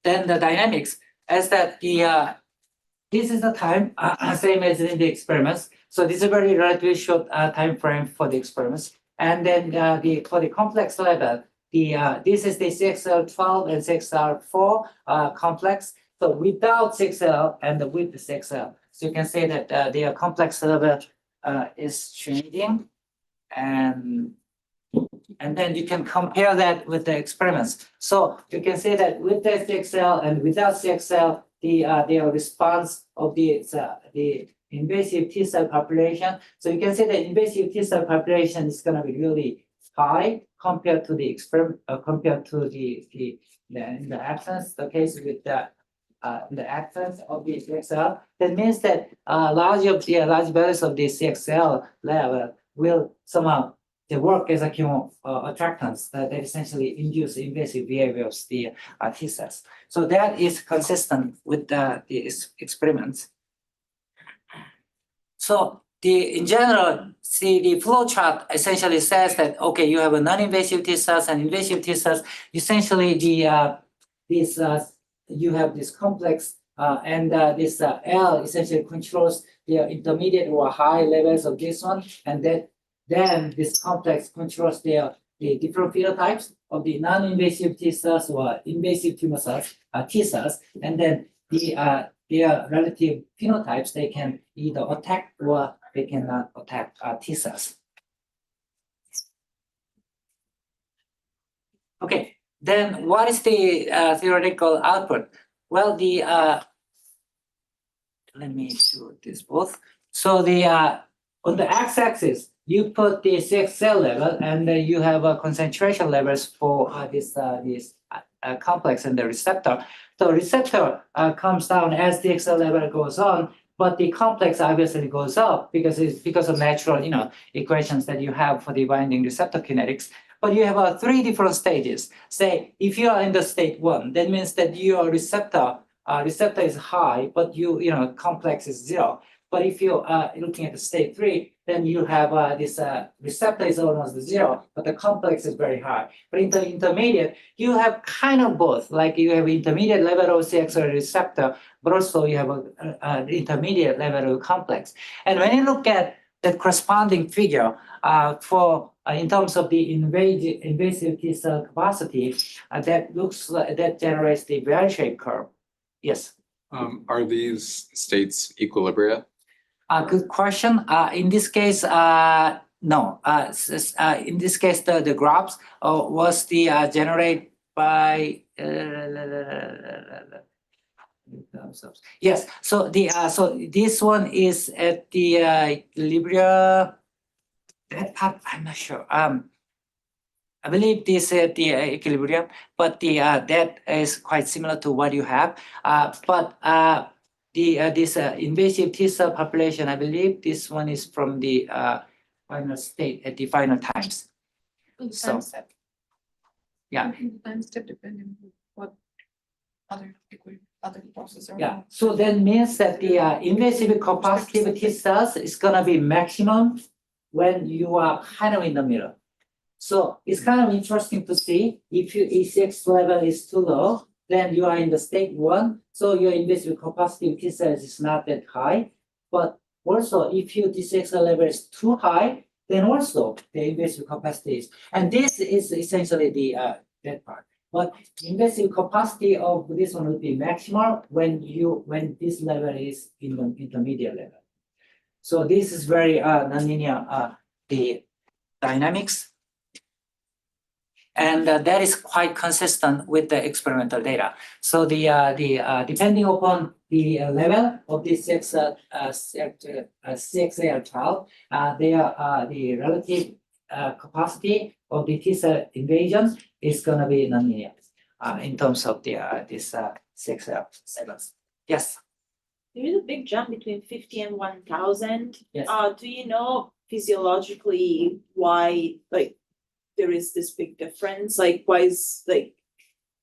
the dynamics is that this is the time same as in the experiments. So this is a very relatively short time frame for the experiments. And then for the complex level, this is the CXL12 and CXL4 complex. So without CXL and with the CXL, so you can say that the complex level is changing, and then you can compare that with the experiments. So you can say that with the CXL and without CXL, the response of the invasive T cell population. So you can say that invasive T cell population is going to be really high compared to the experiment, compared to in the absence, the case with the absence of the CXL. That means that large values of the CXL level will somehow work as a chemoattractants that essentially induce invasive behavior of the T cells. So that is consistent with the experiments. So in general, see the flow chart essentially says that okay, you have a non-invasive T cells and invasive T cells. Essentially, you have this complex and this L essentially controls the intermediate or high levels of this one, and then this complex controls the different phenotypes of the non-invasive T cells or invasive tumor cells, T cells, and then their relative phenotypes, they can either attack or they cannot attack T cells. Okay, then what is the theoretical output? Well, let me do this both. So on the x-axis, you put the CXL level, and you have concentration levels for this complex and the receptor. So receptor comes down as the XL level goes on, but the complex obviously goes up because of natural equations that you have for the binding receptor kinetics. But you have 3 different stages. Say if you are in the state 1, that means that your receptor is high, but complex is 0. But if you are looking at the state 3, then you have this receptor is almost 0, but the complex is very high. But in the intermediate, you have kind of both. Like you have intermediate level of CXL receptor, but also you have an intermediate level of complex. And when you look at the corresponding figure in terms of the invasive T cell capacity, that generates the bell-shaped curve. Yes. Are these states equilibria? Good question. In this case, no. In this case, the graphs was generated by. Yes. So so this one is at the equilibria. That part I'm not sure. I believe this is the equilibrium, but that is quite similar to what you have. But this invasive T cell population, I believe this one is from the final state at the final times. So, yeah. Time step depending on what other processes are. Yeah, so that means that the invasive capacitive T cells is gonna be maximum when you are kind of in the middle. So it's kind of interesting to see if your ECX level is too low, then you are in the state 1, so your invasive capacitive T cells is not that high. But also, if your ECX level is too high, then also the invasive capacity is, and this is essentially the that part. But invasive capacity of this one would be maximal when this level is in the intermediate level. So this is very nonlinear the dynamics. And that is quite consistent with the experimental data. So the depending upon the level of the CXAR12, the relative capacity of the T cell invasion is going to be nonlinear in terms of the this CXAR7. Yes. There is a big jump between 50 and 1,000. Yes. Do you know physiologically why there is this big difference? Why is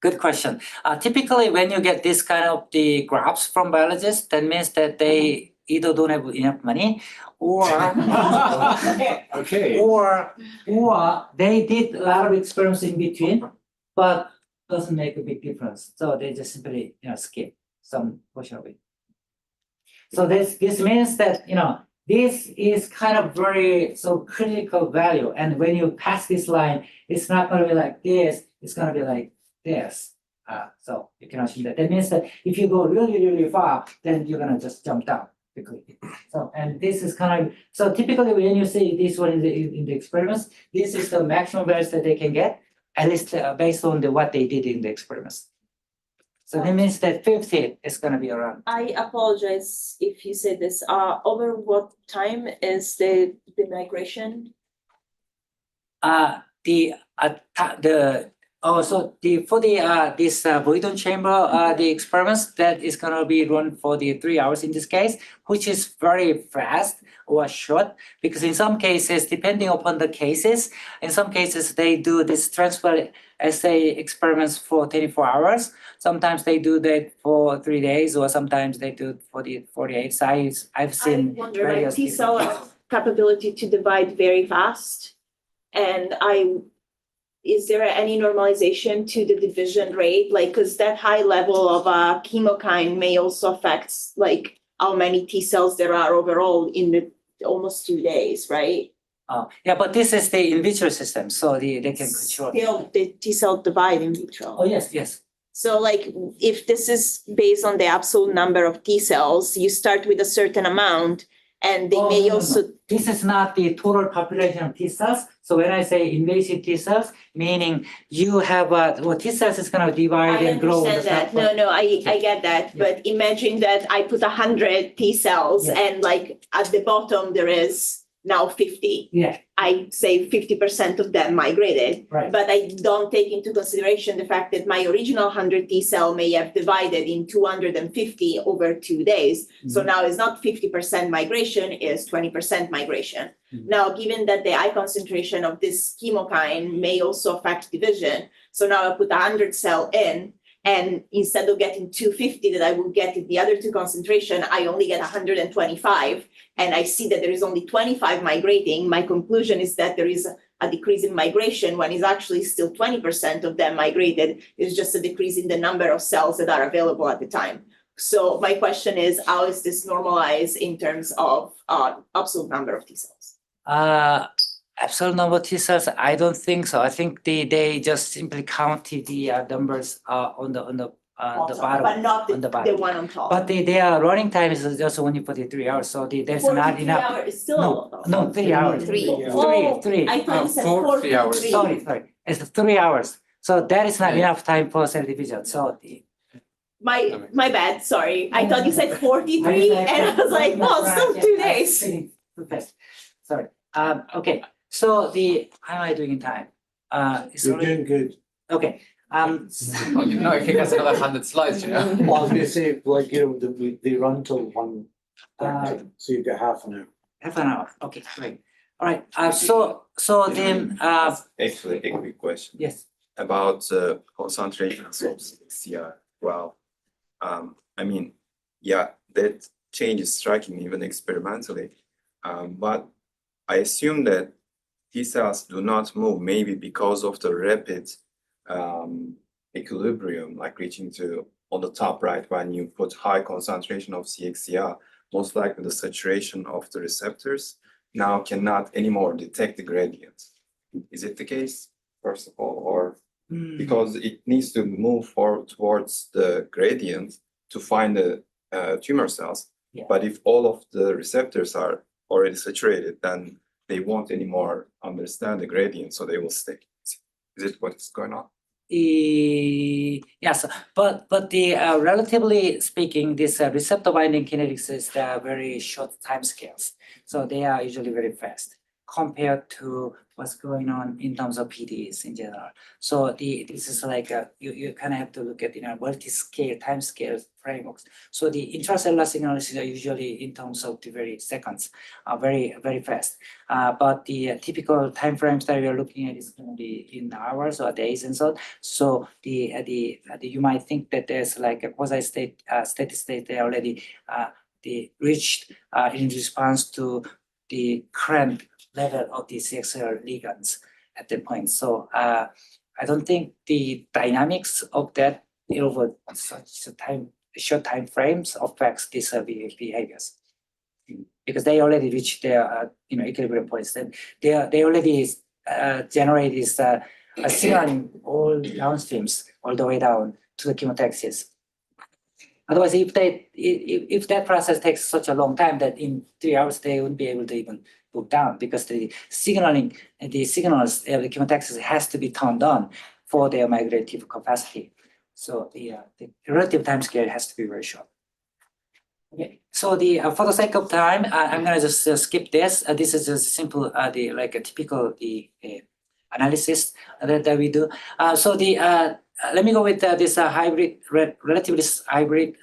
Good question. Typically, when you get this kind of the graphs from biologists, that means that they either don't have enough money, or Okay. or they did a lot of experiments in between, but doesn't make a big difference. So they just simply skip some portion of it. So this means that this is kind of very critical value, and when you pass this line, it's not going to be like this, it's going to be like this. So you cannot see that. That means that if you go really, really far, then you're going to just jump down quickly. So, and this is kind of, so typically when you see this one in the experiments, this is the maximum values that they can get, at least based on what they did in the experiments. So that means that 50 is going to be around. I apologize if you said this. Over what time is the migration? For this Boydon chamber the experiments, that is going to be run for the 3 hours in this case, which is very fast or short, because in some cases, depending upon the cases, in some cases they do this transfer assay experiments for 24 hours. Sometimes they do that for 3 days, or sometimes they do it for the 48 sites. I've seen I wonder, various T cell different- capability to divide very fast, and is there any normalization to the division rate? Because that high level of chemokine may also affect how many T cells there are overall in the almost 2 days, right? Yeah, but this is the in vitro system, so they can control. Still, the T cell divide in vitro. Oh, yes. So if this is based on the absolute number of T cells, you start with a certain amount, and they may also. This is not the total population of T cells. So when I say invasive T cells, meaning you have T cells is going to divide and grow. I understand that. No, I get that. Yeah. But imagine that I put 100 T cells, Yeah. and at the bottom there is now 50. Yeah, I say 50% of them migrated. right. But I don't take into consideration the fact that my original 100 T cell may have divided in 250 over 2 days. So now it's not 50% migration, it's 20% migration. Mhm. Now, given that the eye concentration of this chemokine may also affect division, so now I put 100 cell in, and instead of getting 250 that I will get in the other two concentration, I only get 125. And I see that there is only 25 migrating. My conclusion is that there is a decrease in migration when it's actually still 20% of them migrated. It's just a decrease in the number of cells that are available at the time. So my question is, how is this normalized in terms of absolute number of T cells? Absolute number of T cells, I don't think so. I think they just simply counted the numbers on the bottom. But not on the the bottom. one on top. But their running time is just only 43 hours, so there's not 43 enough. hours is still. No, 3 hours. Three. Three. I thought you said 4 hours. 43. Sorry, it's 3 hours. So that is not Yeah. enough time for cell division. So My bad, sorry. I thought you said 43 and I was like, well, it's still 2 days. Okay, sorry. Okay, so how am I doing in time? It's You're already- doing good. Okay, Oh, if he has another 100 slides, Well, I was gonna say, they run till 1, so you get half an hour. half an hour. Okay, great. All right, so so then, Actually, a quick question yes, about concentrations of CR. Well, I mean, yeah, that change is striking even experimentally. But I assume that T cells do not move maybe because of the rapid equilibrium, like reaching to on the top right when you put high concentration of CXCR, most likely the saturation of the receptors now cannot anymore detect the gradient. Is it the case, first of all, or because it needs to move forward towards the gradient to find the tumor cells? Yeah. But if all of the receptors are already saturated, then they won't anymore understand the gradient, so they will stay. Is it what's going on? Yes, but the relatively speaking, this receptor binding kinetics is very short time scales, so they are usually very fast compared to what's going on in terms of PDEs in general. So this is like you kind of have to look at multi-scale time scale frameworks. So the intracellular signals are usually in terms of the very seconds, very fast. But the typical time frames that we are looking at is going to be in hours or days and so on. So the you might think that there's like a quasi steady state they already they reached in response to the current level of the CXL ligands at that point. So I don't think the dynamics of that over such a short time frames affects these behaviors, because they already reached their equilibrium points. Then they already generate this signaling all downstreams all the way down to the chemotaxis. Otherwise, if that process takes such a long time that in 3 hours they wouldn't be able to even move down, because the signals the chemotaxis has to be turned on for their migrative capacity. So the relative time scale has to be very short. Okay, so for the sake of time, I'm gonna just skip this. This is just simple like a typical analysis that we do. Let me go with this hybrid, relatively hybrid,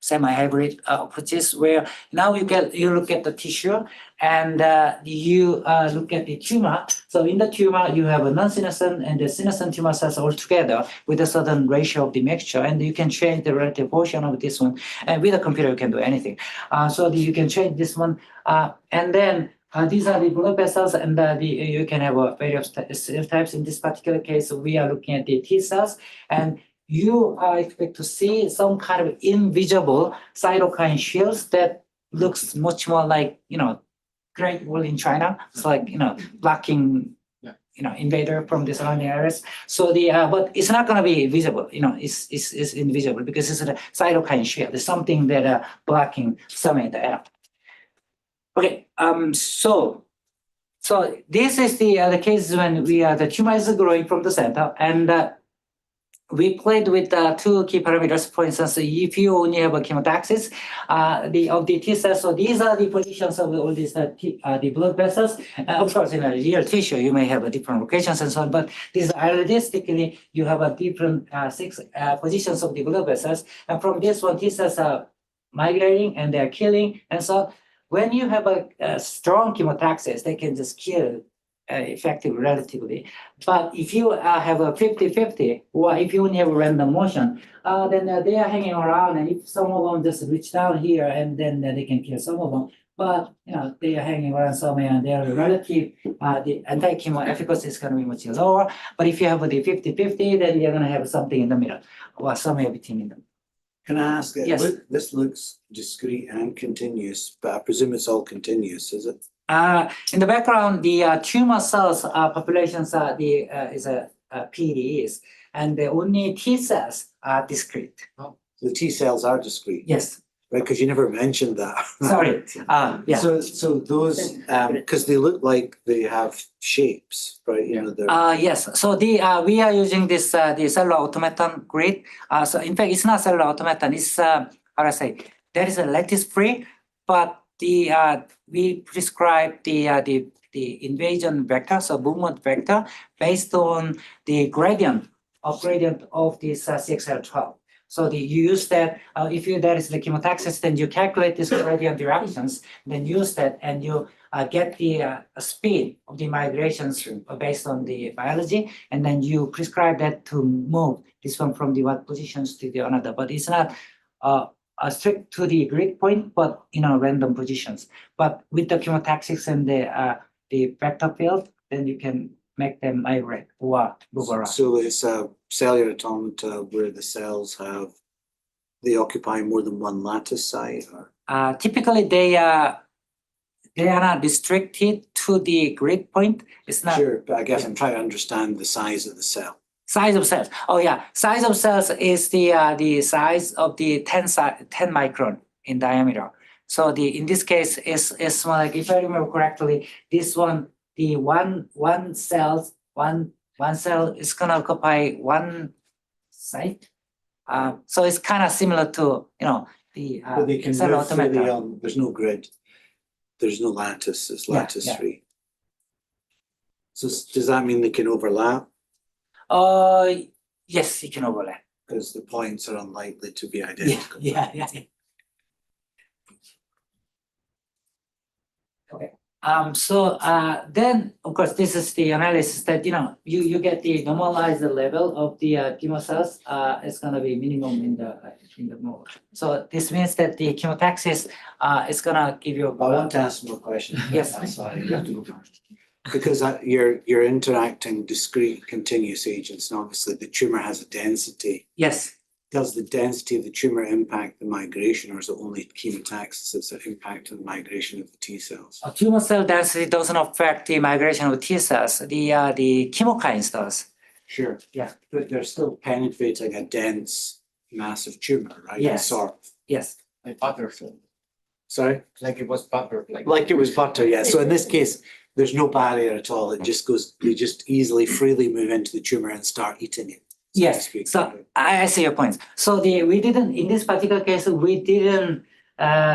semi-hybrid approaches, where now you look at the tissue and you look at the tumor. So in the tumor, you have a non-senescent and the senescent tumor cells all together with a certain ratio of the mixture, and you can change the relative portion of this one. And with a computer, you can do anything. You can change this one, and then these are the blood vessels, and you can have various cell types. In this particular case, we are looking at the T cells, and you expect to see some kind of invisible cytokine shields that looks much more like Great Wall in China. It's like blocking invader from the surrounding areas. So but it's not going to be visible. It's invisible because it's a cytokine shield. It's something that blocking some in the air. Okay, so this is the case when the tumor is growing from the center, and we played with two key parameters. For instance, if you only have a chemotaxis of the T cells, so these are the positions of all these the blood vessels. Of course, in a real tissue, you may have different locations and so on, but this idealistically, you have a different 6 positions of the blood vessels, and from this one, T cells are migrating and they're killing, and so when you have a strong chemotaxis, they can just kill effectively relatively. But if you have a 50-50, or if you only have a random motion, then they are hanging around, and if some of them just reach down here, and then they can kill some of them. But they are hanging around somewhere, and their relative the anti-chemo efficacy is going to be much lower. But if you have the 50-50, then you're going to have something in the middle, or somewhere between them. Can I ask, Yes. this looks discrete and continuous, but I presume it's all continuous, is it? In the background, the tumor cells populations are is a PDEs, and the only T cells are discrete. The T cells are discrete, Yes, right? Because you never mentioned that. sorry. Yeah. So those, because they look like they have shapes, right? They're. Yes. So we are using this the cellular automaton grid. So in fact, it's not cellular automaton. It's how do I say? There is a lattice free, but we prescribe the invasion vector, so movement vector, based on the gradient of this CXL12. So you use that, if that is the chemotaxis, then you calculate this gradient directions, then use that and you get the speed of the migrations based on the biology, and then you prescribe that to move this one from the one positions to the another. But it's not strict to the grid point, but random positions. But with the chemotaxics and the vector field, then you can make them migrate or move around. So it's a cellular automata where the cells they occupy more than one lattice site, or? Typically, they are not restricted to the grid point. It's not Sure, but I guess I'm trying to understand the size of the cell. size of cells. Oh yeah, size of cells is the size of the 10 micron in diameter. So in this case is small. Like if I remember correctly, this one, the one cell is gonna occupy one site. So it's kind of similar to the But they can cell move freely automata. on, there's no grid. There's no lattice, it's Yeah, lattice yeah. free. So does that mean they can overlap? Yes, you can overlap. Because the points are unlikely to be Yeah, identical. yeah. Okay. So then of course this is the analysis that you get the normalized level of the chemo cells. It's gonna be minimum in the mode. So this means that the chemotaxis is gonna give you. I want to ask more questions. Yes. I'm sorry, you have to go first. Because you're interacting discrete continuous agents, and obviously the tumor has a density. Yes. Does the density of the tumor impact the migration, or is it only chemotaxis that's impacting the migration of the T cells? A tumor cell density doesn't affect the migration of T cells. The chemokines does. Sure. Yeah. But they're still penetrating a dense, massive tumor, right? Yes. Sort of. Yes. Like butterfield, Sorry? like it was butter, Like it was butter, yeah. So in this case, there's no barrier at all. It just goes, they just easily, freely move into the tumor and start eating it. so to Yes, speak. so I see your point. So we didn't, in this particular case, we didn't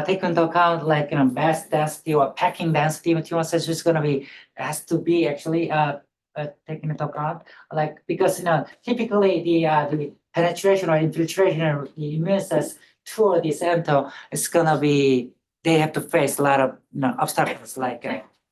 take into account like mass density or packing density of tumor cells, which is gonna be, has to be actually taken into account. Like, because typically the penetration or infiltration of the immune cells toward the center is gonna be, they have to face a lot of obstacles like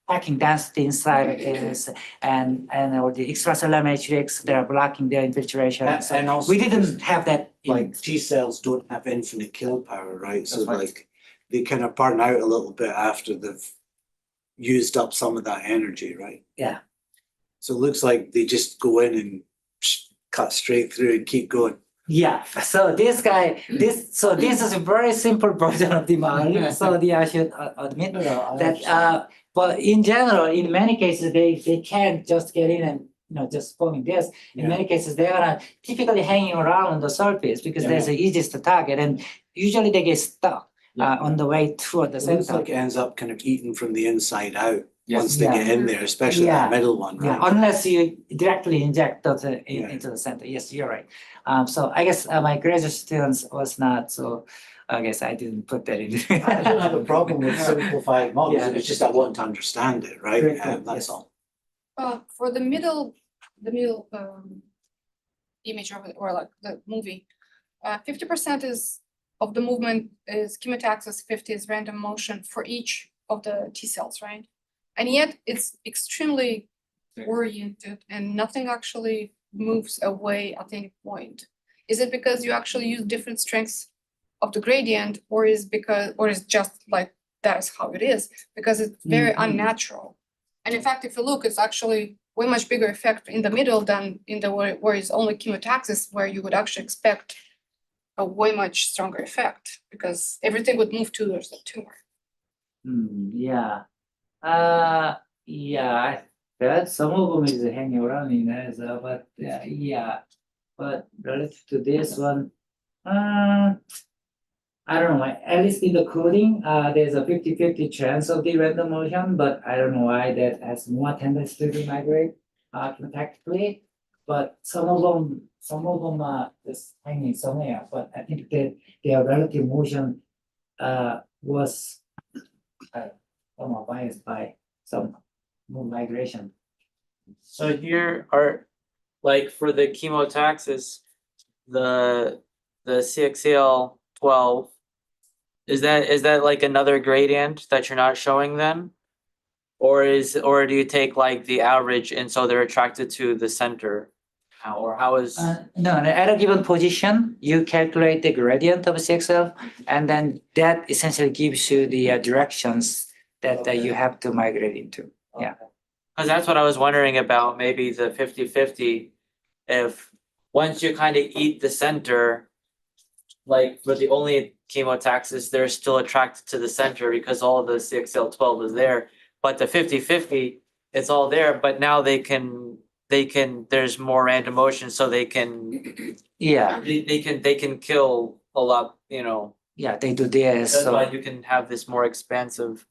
packing density inside is and or the extracellular matrix that are blocking their infiltration. So And also we didn't have that like T cells don't have infinite kill power, right? So That's right. like they kind of burn out a little bit after they've used up some of that energy, right? Yeah. So it looks like they just go in and cut straight through and keep going. Yeah, so this is a very simple version of the model. So I should admit that, but in general, in many cases, they can't just get in and just forming this. In Yeah. many cases, they are typically hanging around on the surface because Yeah. that's the easiest to target, and usually they get stuck on the way toward the It looks center. like it ends up kind of eaten from the inside out Yes. once they Yeah. get in there, especially Yeah. that middle one, Yeah, right? unless you directly inject Yeah. into the center. Yes, you're right. So I guess my graduate students was not, so I guess I didn't put that in. I don't have a problem with simplified models, Yeah. it's just I want to understand it, right? Great point, That's yes. all. For the middle image of it, or like the movie, 50% is of the movement is chemotaxis, 50 is random motion for each of the T cells, right? And yet it's extremely oriented and nothing actually moves away at any point. Is it because you actually use different strengths of the gradient, or is just like that is how it is? Because it's very Mhm. unnatural. And in fact, if you look, it's actually way much bigger effect in the middle than in the where it's only chemotaxis, where you would actually expect a way much stronger effect because everything would move towards the tumor. Yeah. Yeah, I felt some of them is hanging around in there, so, but yeah. But relative to this one, I don't know, at least in the coding, there's a 50-50 chance of the random motion, but I don't know why that has more tendency to migrate tactically. But some of them are just hanging somewhere, but I think that their relative motion was somewhat biased by some more migration. So here are, like, for the chemotaxis, the the CXCL12, is that like another gradient that you're not showing then? Or do you take like the average and so they're attracted to the center? How is? No, at a given position, you calculate the gradient of CXL, and then that essentially gives you the directions that you have to migrate into. Yeah. Cause that's what I was wondering about, maybe the 50-50, if once you kind of eat the center, like for the only chemotaxis, they're still attracted to the center because all of the CXL12 is there. But the 50-50, it's all there, but now they can, there's more random motion, so they can, Yeah, they can kill a lot, you know. yeah, they do this, That's why so, you can have this more expansive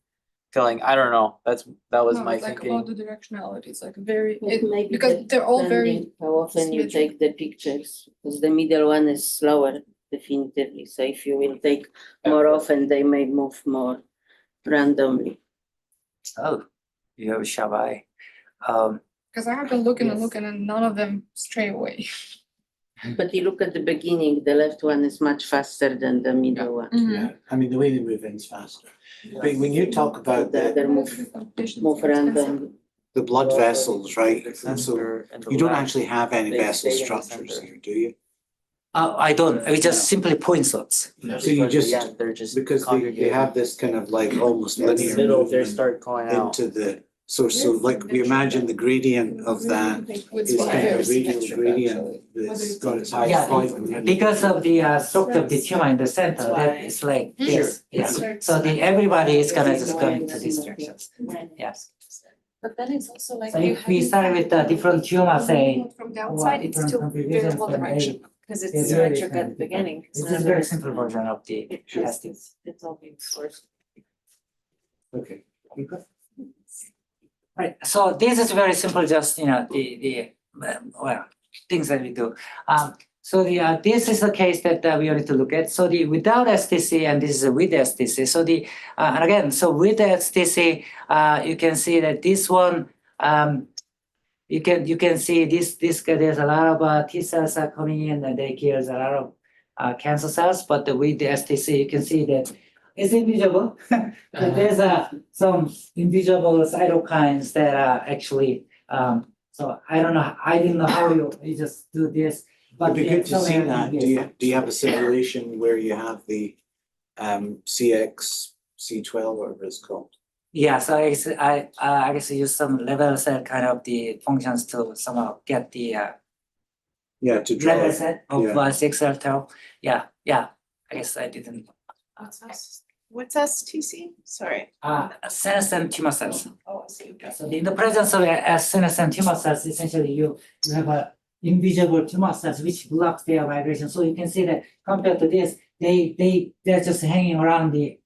killing. I don't know, that was No, my it's like about thinking. the directionality, it's like very, It may be because they're all very, depending how often you symmetric. take the pictures, because the middle one is slower definitively, so if you will take more often, they may move more randomly. oh, you have a sharp eye. because I have been looking and Yes. looking and none of them stray away. But you look at the beginning, the left one is much faster than the middle one. Yeah, I mean, the way they move in is faster. But when you talk about The other move random. the blood vessels, right? The And so center and the you don't left, actually have any they vessel stay in the structures center. here, do you? I don't, we just simply point source. So you just, Yeah, they're just because they congregating. have this kind of like almost In the linear middle, they movement start going out. into the, so like we imagine the gradient of that With is kind of a very radial symmetric, gradient actually. that's got its high Yeah, point. because of the structure of the tumor in the center, that is like this, yeah. So everybody is gonna just go into these directions, yes. But then it's also like. So if we start with a different tumor, say, From the or outside, it's different still configurations, variable then direction. Because they it's vary symmetric at the differently. beginning. This is a very simple version of the testing. It's all being sourced. Okay. Right, so this is very simple, just, the well, things that we do. So this is the case that we need to look at. So the without STC and this is with STC. So and again, so with the STC, you can see that this one, you can see this there's a lot of T cells are coming in and they kill a lot of cancer cells. But with the STC, you can see that it's invisible. But there's some invisible cytokines that are actually. So I don't know. I didn't know how you just do this. But It'd be good to some see are that. obvious. Do you have a simulation where you have the CXC12, whatever it's called? Yeah, so I guess use some level set kind of the functions to somehow get the Yeah, to draw. level set of yeah. 6L12. Yeah. I guess I didn't. What's STC? Sorry. Senescent tumor cells. Oh, I see. Okay. So in the presence of senescent tumor cells, essentially you have a invisible tumor cells which blocks their migration. So you can see that compared to this, they're just hanging around the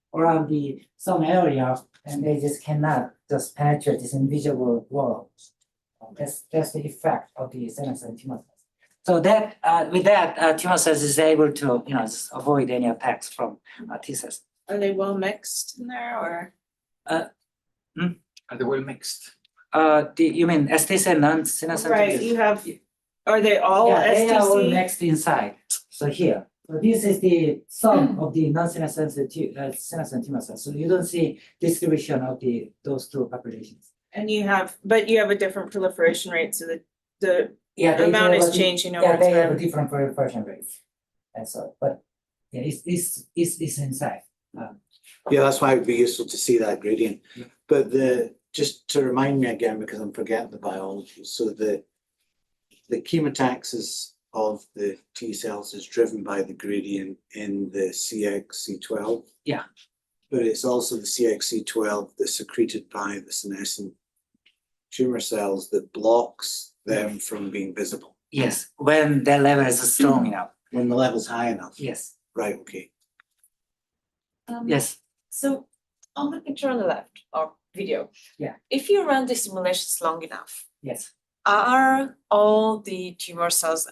some area and they just cannot just penetrate this invisible wall. That's the effect of the senescent tumor cells. So that with that tumor cells is able to just avoid any attacks from T cells. Are they well mixed in there or? Are they well mixed? You mean STC and non-senescent? Right, you have, are they all Yeah, they are all STC? mixed inside. So here, so this is the sum of the non-senescent senescent tumor cells. So you don't see distribution of those two populations. And you have a different proliferation rate, so the Yeah, they amount have is a- changing Yeah, over they have a time. different proliferation rates. And so, but yeah, it's inside. Yeah, that's why it'd be useful to see that gradient. But just to remind me again, because I'm forgetting the biology, so the chemotaxis of the T cells is driven by the gradient in the CXC12. Yeah. But it's also the CXC12 that's secreted by the senescent tumor cells that blocks them from being visible Yes, when the level is strong enough. when the level's high enough. Yes, Right, okay. yes. So on the picture on the left or video. Yeah. If you run the simulations long enough, Yes. are all the tumor cells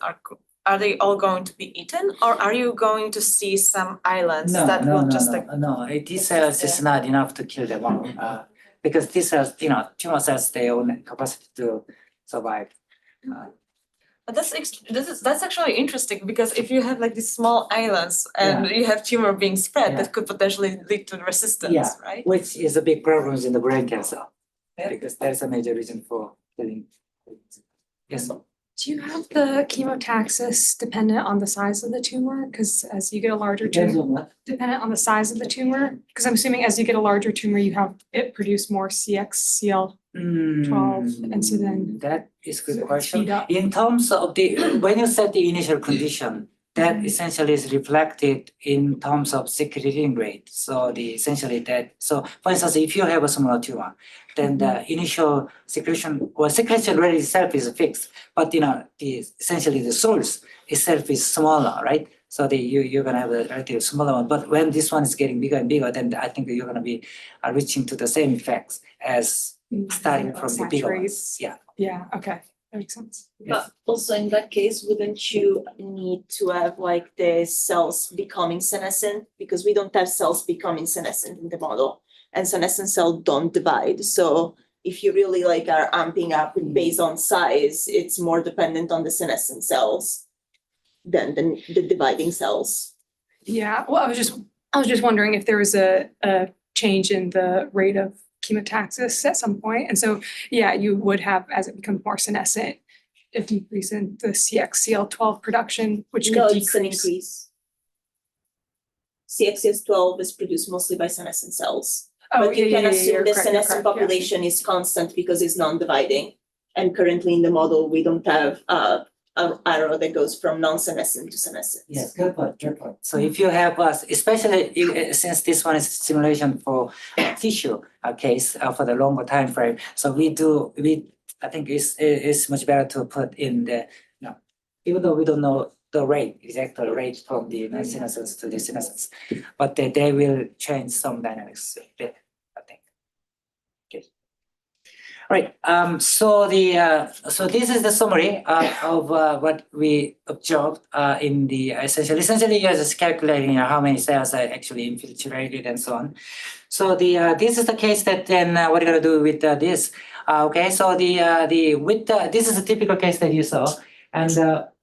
are they all going to be eaten or are you going to see some islands that will just like? No, T cells is not enough to kill them all. Because T cells, tumor cells, they own capacity to survive. But that's actually interesting because if you have like these small islands and you have tumor being spread, Yeah. that could potentially lead to resistance, Yeah. right? Which is a big problem in the brain cancer. Because that's a major reason for killing. Yes. Do you have the chemotaxis dependent on the size of the tumor? Because as you get a larger Depends tumor, on what? dependent on the size of the tumor? Because I'm assuming as you get a larger tumor, you have it produce more CXCL. 12, and so then- That is so good it's question. speed up. In terms of the, when you set the initial condition, that essentially is reflected in terms of secreting rate. So essentially that, so for instance, if you have a smaller tumor, then the initial secretion rate itself is fixed, but essentially the source itself is smaller, right? So you're gonna have a relatively smaller one, but when this one is getting bigger and bigger, then I think you're gonna be reaching to the same effects as starting from the bigger ones. Yeah. Yeah, okay, that makes sense. But also in that case, wouldn't you need to have like the cells becoming senescent? Because we don't have cells becoming senescent in the model, and senescent cells don't divide. So if you really like are amping up based on size, it's more dependent on the senescent cells than the dividing cells. Yeah, well, I was just wondering if there was a change in the rate of chemotaxis at some point. And so, yeah, you would have, as it becomes more senescent, a decrease in the CXCL12 production, which could No, decrease. it's an increase. CXCS12 is produced mostly by senescent cells. Oh, But you yeah, can yeah, assume you're the correct, you're senescent correct, yeah. population is constant because it's non-dividing. And currently in the model, we don't have an arrow that goes from non-senescent to senescent. Yes, good point, good point. So if you have, especially since this one is simulation for tissue case for the longer time frame, so I think it's much better to put in the, even though we don't know the rate, exact rate from the senescence to the senescence, but they will change some dynamics there, I think. Okay. All right. So this is the summary of what we observed in the essentially you're just calculating how many cells are actually infiltrated and so on. So this is the case that then what are you gonna do with this? Okay. So this is a typical case that you saw, and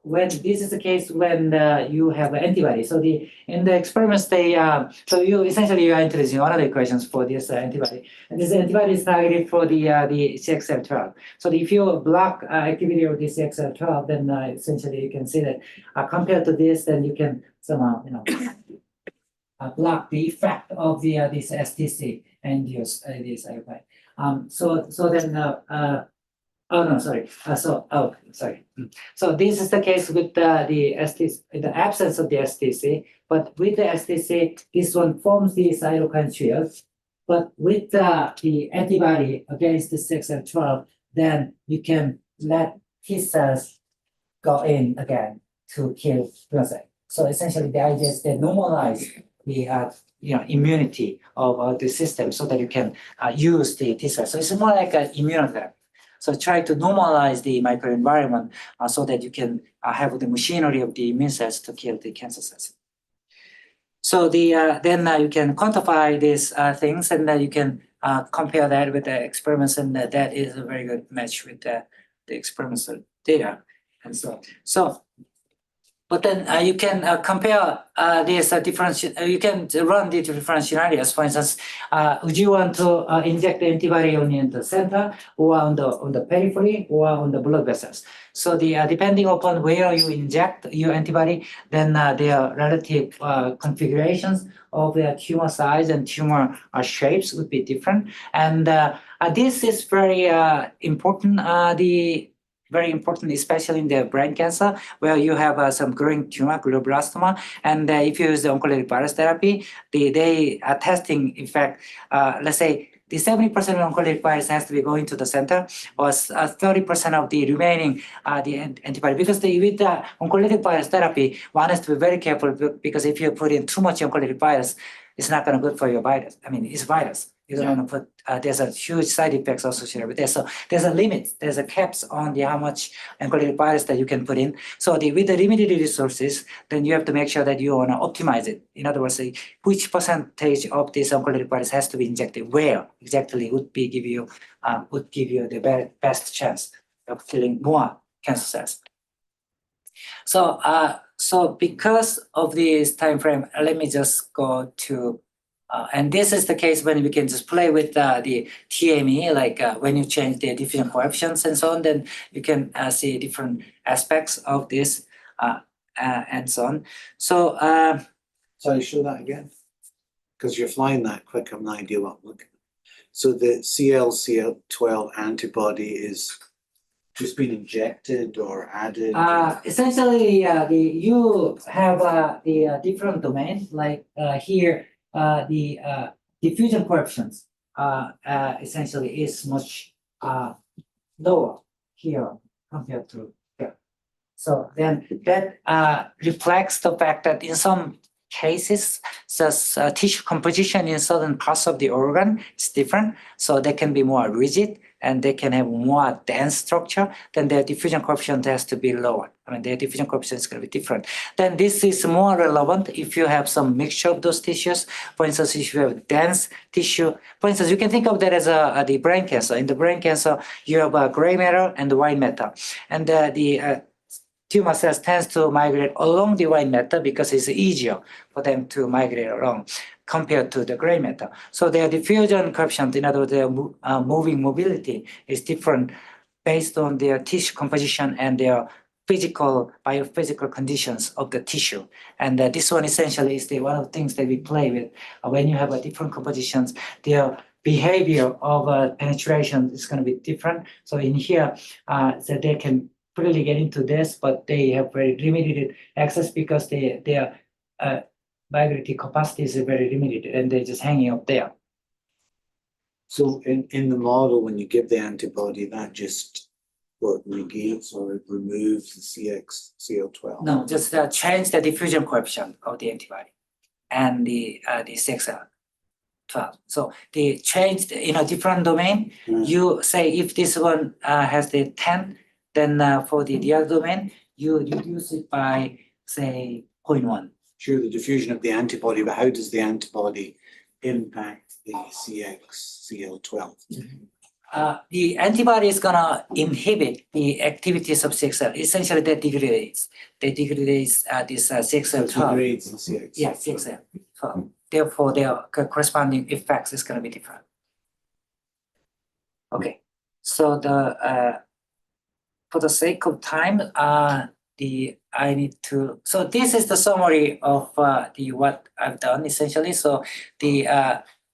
when this is the case when you have an antibody. So in the experiments so you essentially are introducing one of the equations for this antibody, and this antibody is targeted for the CXL12. So if you block activity of the CXL12, then essentially you can see that compared to this, then you can somehow block the effect of this STC and use this antibody. So then. Oh, no, sorry. Sorry. So this is the case with the STC, in the absence of the STC, but with the STC, this one forms the cytokine shield. But with the antibody against the CXL12, then you can let T cells go in again to kill parasite. So essentially the idea is to normalize the immunity of the system so that you can use the T cells. So it's more like an immunotherapy. So try to normalize the microenvironment so that you can have the machinery of the immune cells to kill the cancer cells. So then you can quantify these things, and then you can compare that with the experiments, and that is a very good match with the experimental data, and so. But then you can compare these you can run the different scenarios. For instance, would you want to inject the antibody only in the center, or on the periphery, or on the blood vessels? So depending upon where you inject your antibody, then their relative configurations of the tumor size and tumor shapes would be different. And this is very important. Very important, especially in the brain cancer, where you have some growing tumor, glioblastoma, and if you use the oncolytic virus therapy, they are testing, in fact, let's say the 70% of oncolytic virus has to be going to the center, or 30% of the remaining the antibody. Because with the oncolytic virus therapy, one has to be very careful, because if you put in too much oncolytic virus, it's not going to good for your virus. I mean, it's virus. You don't want to put, there's a huge side effects associated with this. So there's a limit, there's a caps on how much oncolytic virus that you can put in. So with the limited resources, then you have to make sure that you want to optimize it. In other words, which percentage of this oncolytic virus has to be injected, where exactly would give you the best chance of killing more cancer cells. So because of this time frame, let me just go to, and this is the case when we can just play with the TME, like when you change the diffusion coefficients and so on, then you can see different aspects of this and so on. So Sorry, show that again. Because you're flying that quick, I have no idea what I'm looking at. So the CL12 antibody is just been injected or added? Essentially, you have the different domains, like here, the diffusion coefficients essentially is much lower here compared to here. So then that reflects the fact that in some cases, the tissue composition in certain parts of the organ is different. So they can be more rigid and they can have more dense structure, then their diffusion coefficient has to be lower. I mean, their diffusion coefficient is going to be different. Then this is more relevant if you have some mixture of those tissues. For instance, if you have dense tissue, for instance, you can think of that as the brain cancer. In the brain cancer, you have gray matter and the white matter. And the tumor cells tends to migrate along the white matter because it's easier for them to migrate along compared to the gray matter. So their diffusion coefficient, in other words, their moving mobility is different based on their tissue composition and their biophysical conditions of the tissue. And this one essentially is one of the things that we play with. When you have different compositions, their behavior of penetration is going to be different. So in here, so they can really get into this, but they have very limited access because their migratory capacity is very limited and they're just hanging up there. So in the model, when you give the antibody, that just negates or removes the CL12? No, just change the diffusion coefficient of the antibody and the CXL12. So they changed in a different domain. You say if this one has the 10, then for the other domain, you reduce it by, say, 0.1. Sure, the diffusion of the antibody, but how does the antibody impact the CXCL12? The antibody is going to inhibit the activities of CXL. Essentially, that degrades. They degrades this CXL12. Degrades the CXL12. Yeah, CXL12. Therefore, their corresponding effects is going to be different. Okay, so for the sake of time, so this is the summary of what I've done essentially. So the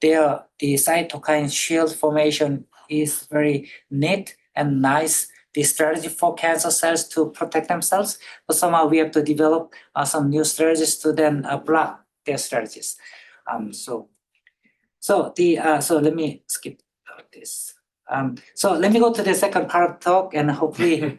cytokine shield formation is very neat and nice. The strategy for cancer cells to protect themselves, but somehow we have to develop some new strategies to then block their strategies. So let me skip this. So let me go to the second part of the talk, and hopefully,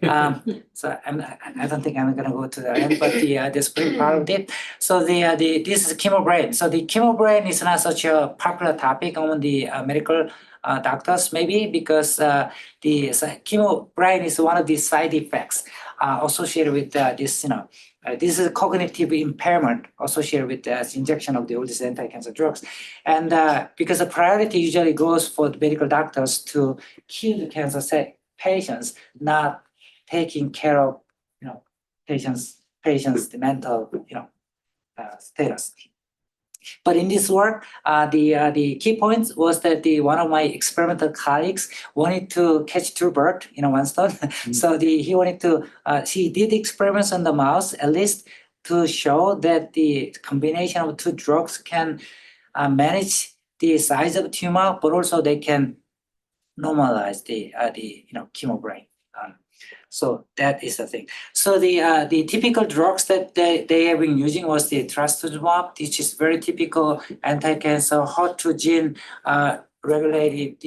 so I don't think I'm going to go to the end, but the spring part of it. So this is chemo brain. So the chemo brain is not such a popular topic among the medical doctors, maybe because the chemo brain is one of the side effects associated with this, this is a cognitive impairment associated with the injection of all these anti-cancer drugs. And because the priority usually goes for the medical doctors to kill the cancer patients, not taking care of, patients' the mental, status. But in this work, the key point was that one of my experimental colleagues wanted to catch two birds in one stone. So he did experiments on the mouse, at least to show that the combination of two drugs can manage the size of the tumor, but also they can normalize the chemo brain. So that is the thing. So the typical drugs that they have been using was the trastuzumab, which is very typical anti-cancer HER2 gene regulated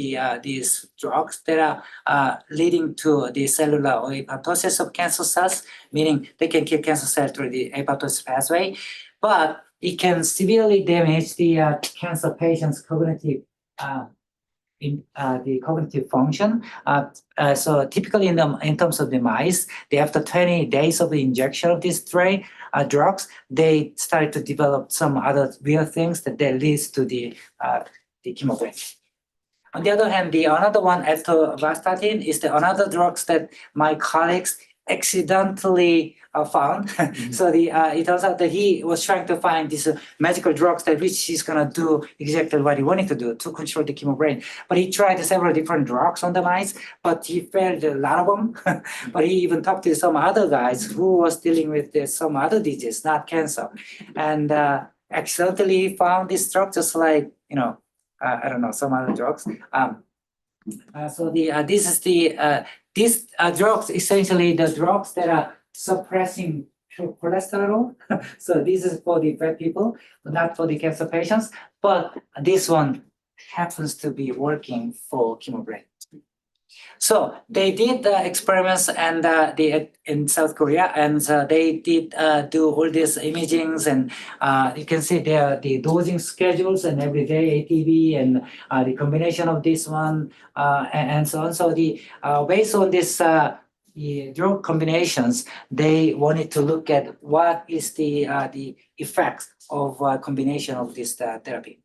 these drugs that are leading to the cellular apoptosis of cancer cells, meaning they can kill cancer cells through the apoptosis pathway, but it can severely damage the cancer patient's cognitive the cognitive function. So typically in terms of the mice, after 20 days of the injection of these drugs, they started to develop some other weird things that leads to the chemo brain. On the other hand, another one, atorvastatin, is another drugs that my colleagues accidentally found. So it turns out that he was trying to find these magical drugs that which he's gonna do exactly what he wanted to do to control the chemo brain. But he tried several different drugs on the mice, but he failed a lot of them. But he even talked to some other guys who was dealing with some other disease, not cancer, and accidentally found this drug, just like I don't know, some other drugs. So this is these drugs, essentially the drugs that are suppressing cholesterol. So this is for the fat people, not for the cancer patients. But this one happens to be working for chemo brain. So they did experiments and in South Korea, and they did do all these imagings, and you can see there the dosing schedules and everyday ATV and the combination of this one and so on. So the based on this the drug combinations, they wanted to look at what is the effects of combination of this therapy.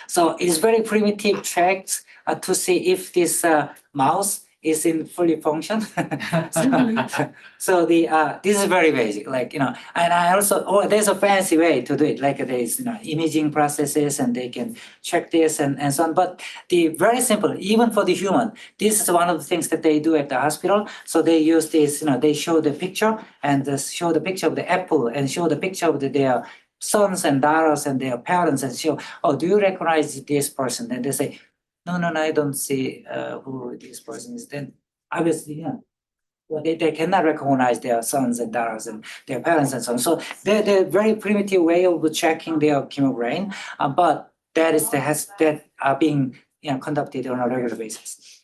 So it's very primitive checks to see if this mouse is in fully function. So this is very basic, and I also there's a fancy way to do it, like there's imaging processes and they can check this and so on. But the very simple, even for the human, this is one of the things that they do at the hospital. So they use this, they show the picture and show the picture of the apple and show the picture of their sons and daughters and their parents and show, oh, do you recognize this person? And they say, no, I don't see who this person is. Then obviously, well, they cannot recognize their sons and daughters and their parents and so on. So they're very primitive way of checking their chemo brain, but that are being conducted on a regular basis.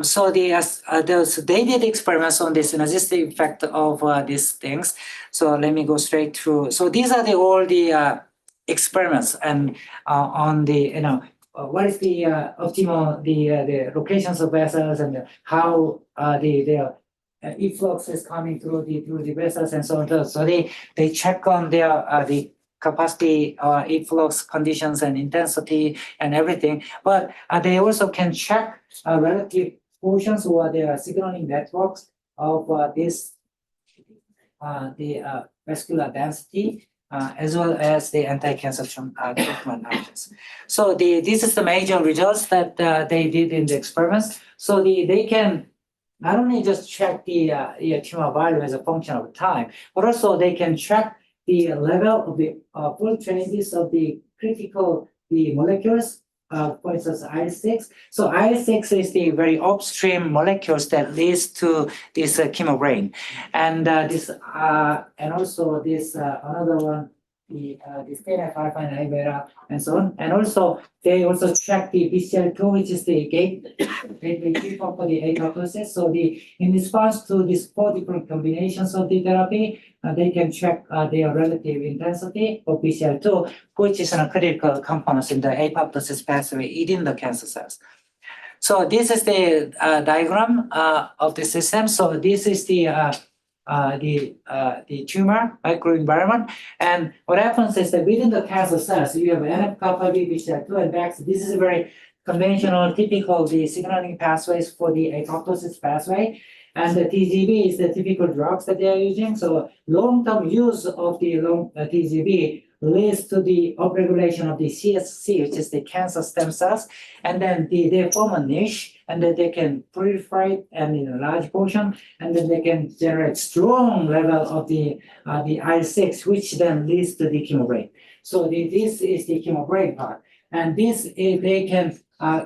So they did experiments on this synergistic effect of these things. So let me go straight through. So these are all the experiments and on the what is the optimal the locations of vessels and how their efflux is coming through the vessels and so on. So they check on their the capacity, efflux conditions and intensity and everything. But they also can check relative portions or their signaling networks of this the vascular density as well as the anti-cancer treatment options. So this is the major results that they did in the experiments. So they can not only just check the tumor volume as a function of time, but also they can check the level of the full changes of the critical molecules, for instance, IL-6. So IL-6 is the very upstream molecules that leads to this chemo brain, and and also this another one, the TNF-alpha and I-beta and so on. And also they also check the BCL2, which is the gateway for the apoptosis. So in response to these 4 different combinations of the therapy, they can check their relative intensity of BCL2, which is a critical component in the apoptosis pathway within the cancer cells. So this is the diagram of the system. So this is the tumor microenvironment, and what happens is that within the cancer cells you have NF-kappa B, BCL2, and BAX. This is a very conventional, typical the signaling pathways for the apoptosis pathway. And the TGB is the typical drugs that they are using. So long-term use of the TGB leads to the upregulation of the CSC, which is the cancer stem cells, and then they form a niche, and then they can proliferate and in a large portion, and then they can generate strong level of the IL-6, which then leads to the chemo brain. So this is the chemo brain part, and they can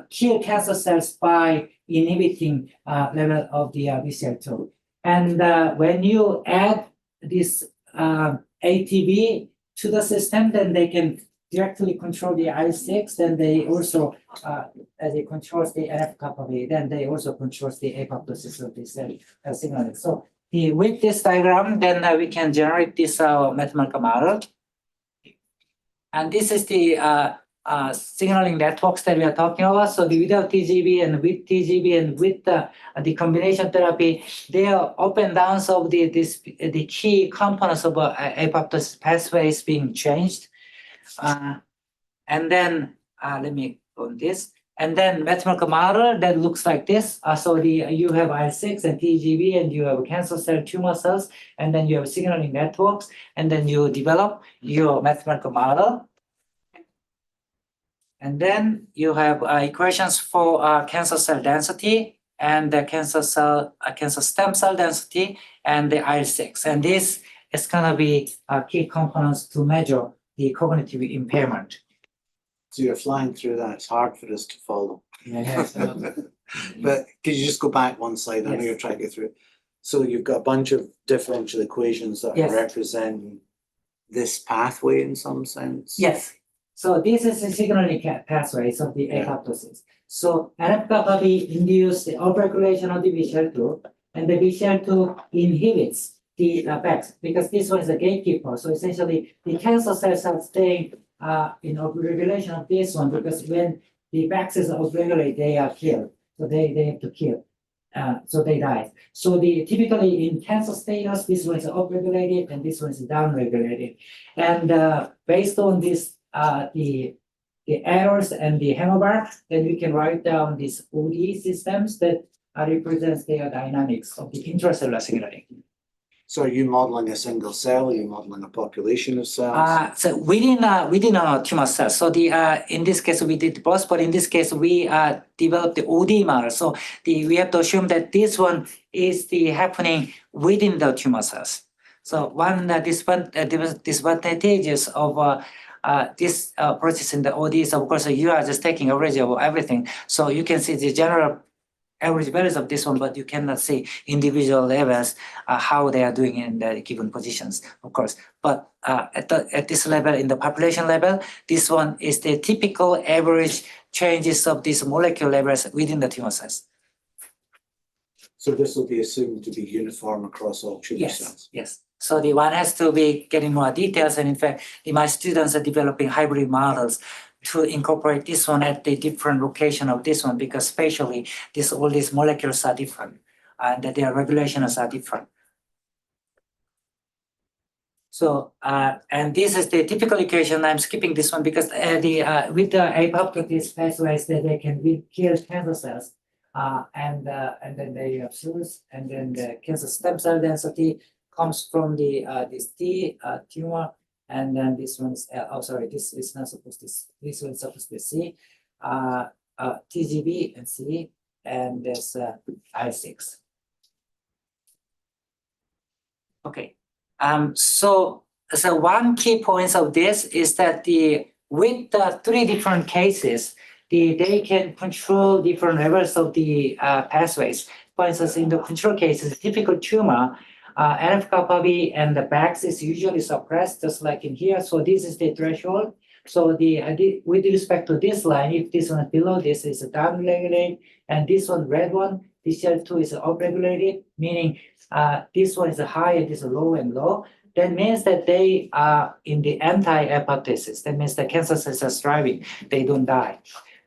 kill cancer cells by inhibiting level of the BCL2. And when you add this ATV to the system, then they can directly control the IL-6. Then they also, as it controls the NF-kappa B, then they also controls the apoptosis of the cell signaling. So with this diagram, then we can generate this mathematical model. And this is the signaling networks that we are talking about. So without TGB and with TGB and with the combination therapy, they are up and downs of the key components of apoptosis pathways being changed. And then let me go on this. And then mathematical model that looks like this. So you have IL-6 and TGB, and you have cancer cell tumor cells, and then you have signaling networks, and then you develop your mathematical model. And then you have equations for cancer cell density and the cancer stem cell density and the IL-6. And this is gonna be key components to measure the cognitive impairment. So you're flying through that, it's hard for us to follow. Yeah, But could you just go back one slide? I know Yes. you're trying to get through. So you've got a bunch of differential equations that Yes. are representing this pathway in some sense? Yes. So this is the signaling pathways of the Yeah. apoptosis. So NF-kappa B induce the upregulation of the BCL2, and the BCL2 inhibits the effects because this one is a gatekeeper. So essentially, the cancer cells are staying in upregulation of this one because when the axis are upregulated, they are killed. So they have to kill. So they die. So typically in cancer status, this one is upregulated and this one is downregulated. And based on this, the errors and the hemobart, then we can write down these ODE systems that represents their dynamics of the intracellular signaling. So are you modeling a single cell? Are you modeling a population of cells? So within a tumor cell. So in this case we did both, but in this case we developed the OD model. So we have to assume that this one is happening within the tumor cells. So one disadvantages of this process in the OD is, of course, you are just taking average of everything. So you can see the general average values of this one, but you cannot see individual levels, how they are doing in the given positions, of course. But at this level, in the population level, this one is the typical average changes of these molecular levels within the tumor cells. So this will be assumed to be uniform across all tumor cells? Yes. So the one has to be getting more details, and in fact, my students are developing hybrid models to incorporate this one at the different location of this one, because spatially, all these molecules are different, and their regulations are different. So, and this is the typical equation. I'm skipping this one because with the apoptosis pathways, that they can kill cancer cells, and then they have cells, and then the cancer stem cell density comes from this T tumor. And then this one's, this is not supposed to, this one's supposed to be C, TGB and C, and there's I6. Okay, so one key point of this is that with the 3 different cases, they can control different levels of the pathways. For instance, in the control cases, typical tumor, NF-kappa B and the BAX is usually suppressed, just like in here. So this is the threshold. So with respect to this line, if this one below this is downregulated, and this one, red one, BCL2 is upregulated, meaning this one is high and this is low and low. That means that they are in the anti-apoptosis. That means the cancer cells are thriving, they don't die.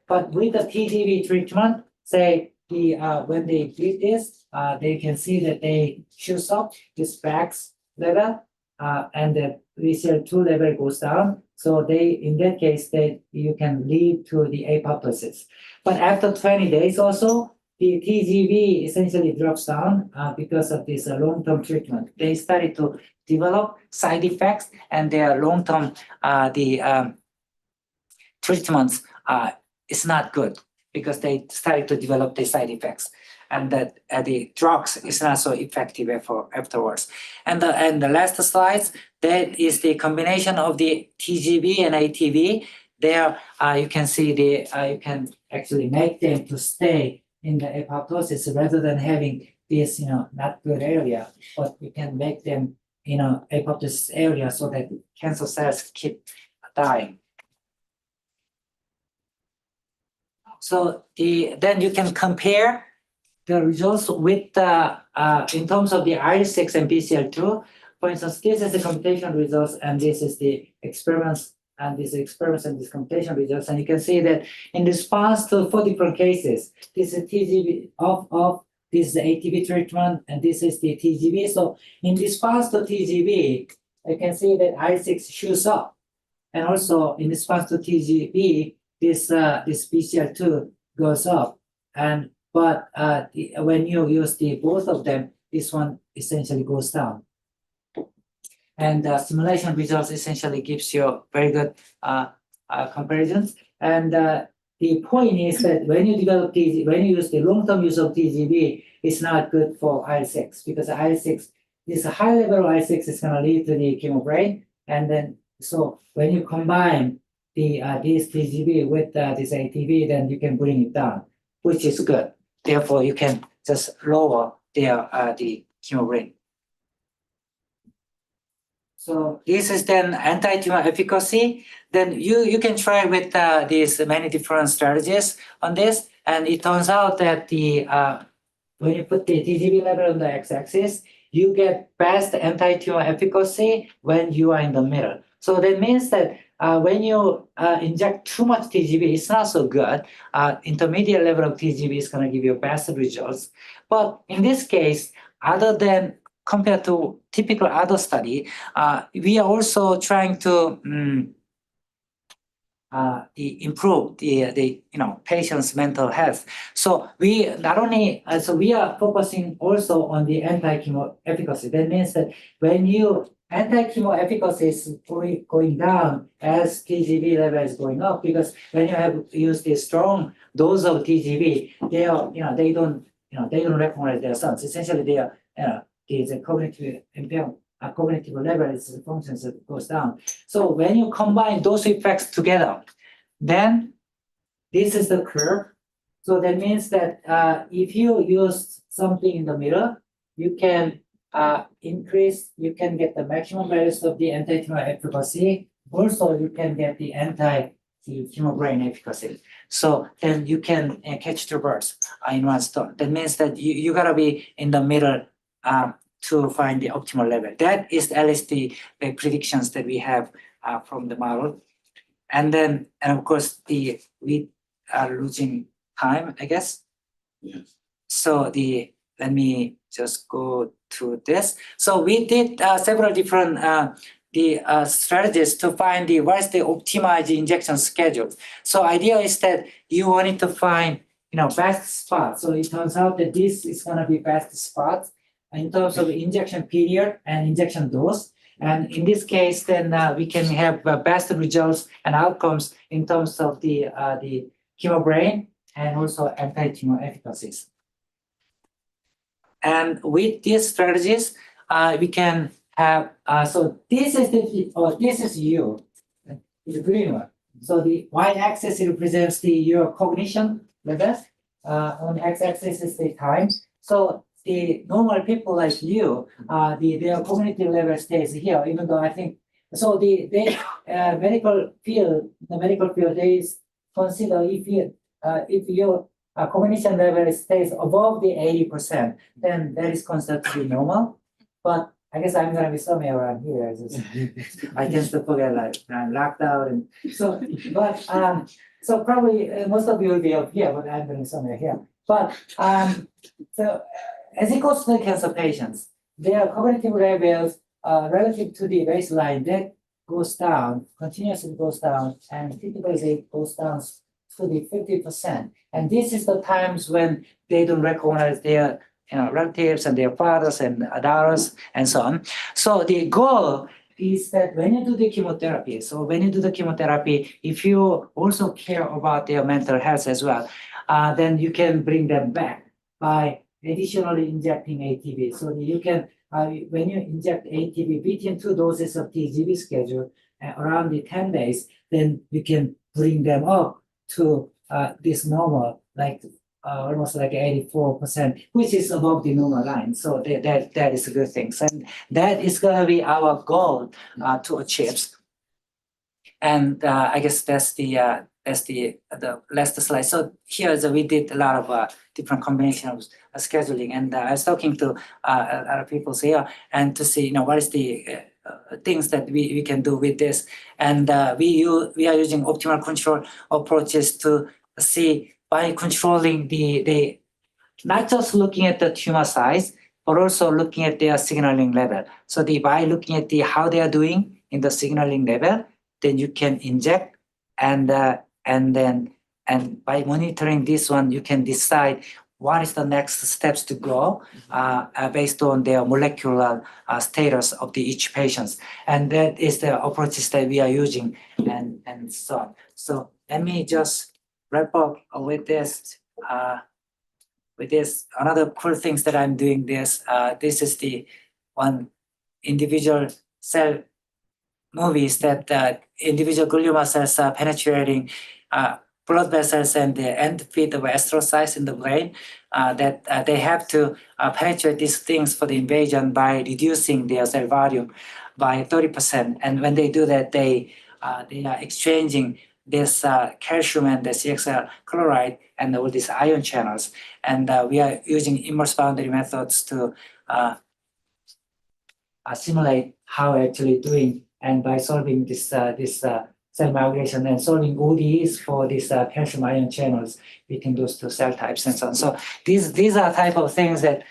But with the TGB treatment, say when they did this, they can see that they shoot up this BAX level, and the BCL2 level goes down. So in that case, you can lead to the apoptosis. But after 20 days also, the TGB essentially drops down because of this long-term treatment. They started to develop side effects, and their long-term treatments is not good because they started to develop the side effects, and that the drugs is not so effective afterwards. And the last slides, that is the combination of the TGB and ATV. There you can see you can actually make them to stay in the apoptosis rather than having this not good area, but you can make them apoptosis area so that cancer cells keep dying. So then you can compare the results with in terms of the IL-6 and BCL2. For instance, this is the computation results, and this is the experiments, and this experiments and this computation results. And you can see that in response to 4 different cases, this is TGB off, this is the ATB treatment, and this is the TGB. So in response to TGB, I can see that IL-6 shoots up, and also in response to TGB, this BCL2 goes up. But when you use both of them, this one essentially goes down. And simulation results essentially gives you very good comparisons. And the point is that when you develop when you use the long-term use of TGB, it's not good for IL-6 because IL-6, this high level of IL-6 is going to lead to the chemo brain. And then, so when you combine this TGB with this ATB, then you can bring it down, which is good. Therefore, you can just lower the chemo brain. So this is then anti-tumor efficacy. Then you can try with these many different strategies on this, and it turns out that when you put the TGB level on the x-axis, you get best anti-tumor efficacy when you are in the middle. So that means that when you inject too much TGB, it's not so good. Intermediate level of TGB is going to give you best results. But in this case, other than compared to typical other study, we are also trying to improve the patient's mental health. So we not only we are focusing also on the anti-chemo efficacy. That means that when you anti-chemo efficacy is going down as TGB level is going up, because when you have used a strong dose of TGB, they don't recognize their sons. Essentially, they are the cognitive impairment. Cognitive level is functions that goes down. So when you combine those effects together, then this is the curve. So that means that if you use something in the middle, you can you can get the maximum values of the anti-tumor efficacy. Also, you can get the anti-tumor brain efficacy. So then you can catch the birds in one stone. That means that you gotta be in the middle to find the optimal level. That is at least the predictions that we have from the model. And of course, we are losing time, I guess. Yes. So let me just go to this. So we did several different strategies to find what is the optimized injection schedule. So idea is that you wanted to find best spot. So it turns out that this is going to be best spot in terms of injection period and injection dose. And in this case, then we can have best results and outcomes in terms of the chemo brain and also anti-tumor efficacies. And with these strategies, we can have, so this is this is you, the green one. So the y-axis represents your cognition level. On the x-axis is the time. So the normal people like you, their cognitive level stays here, even though I think, so the medical field, they consider if your cognition level stays above the 80%, then that is considered to be normal. But I guess I'm gonna be somewhere around here. I tend to forget, like I'm locked out, and so. But so probably most of you will be up here, but I'm going somewhere here. But so as it goes to the cancer patients, their cognitive levels relative to the baseline that goes down, continuously goes down, and typically it goes down to the 50%. And this is the times when they don't recognize their relatives and their fathers and daughters and so on. So the goal is that when you do the chemotherapy, if you also care about their mental health as well, then you can bring them back by additionally injecting ATB. So you can, when you inject ATB between 2 doses of TGB schedule around the 10 days, then you can bring them up to this normal, like almost like 84%, which is above the normal line. So that is a good thing. And that is going to be our goal to achieve. And I guess that's the last slide. So here we did a lot of different combinations of scheduling, and I was talking to a lot of people here and to see what is the things that we can do with this. And we are using optimal control approaches to see by controlling the not just looking at the tumor size, but also looking at their signaling level. So by looking at how they are doing in the signaling level, then you can inject and then And by monitoring this one, you can decide what is the next steps to go based on their molecular status of the each patients. And that is the approaches that we are using and so on. So let me just wrap up with this. Another cool things that I'm doing this. This is the one individual cell movies that individual glioma cells are penetrating blood vessels and the end feet of astrocytes in the brain. That they have to penetrate these things for the invasion by reducing their cell volume by 30%. And when they do that, they are exchanging this calcium and the CXL chloride and all these ion channels. And we are using immerse boundary methods to simulate how actually doing, and by solving this cell migration and solving ODEs for these calcium ion channels between those two cell types and so on. So these are type of things that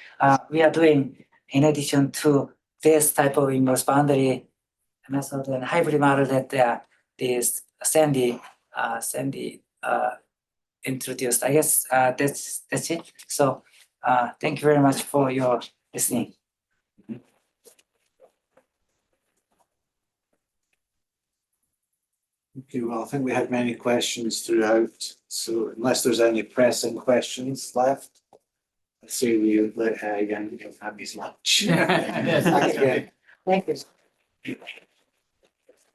we are doing in addition to this type of immerse boundary method and hybrid model that this Sandy introduced. I guess that's it. So thank you very much for your listening. Okay, well, I think we had many questions throughout, so unless there's any pressing questions left, I say we let Yangjin have his lunch. Yes, Okay. Thank you.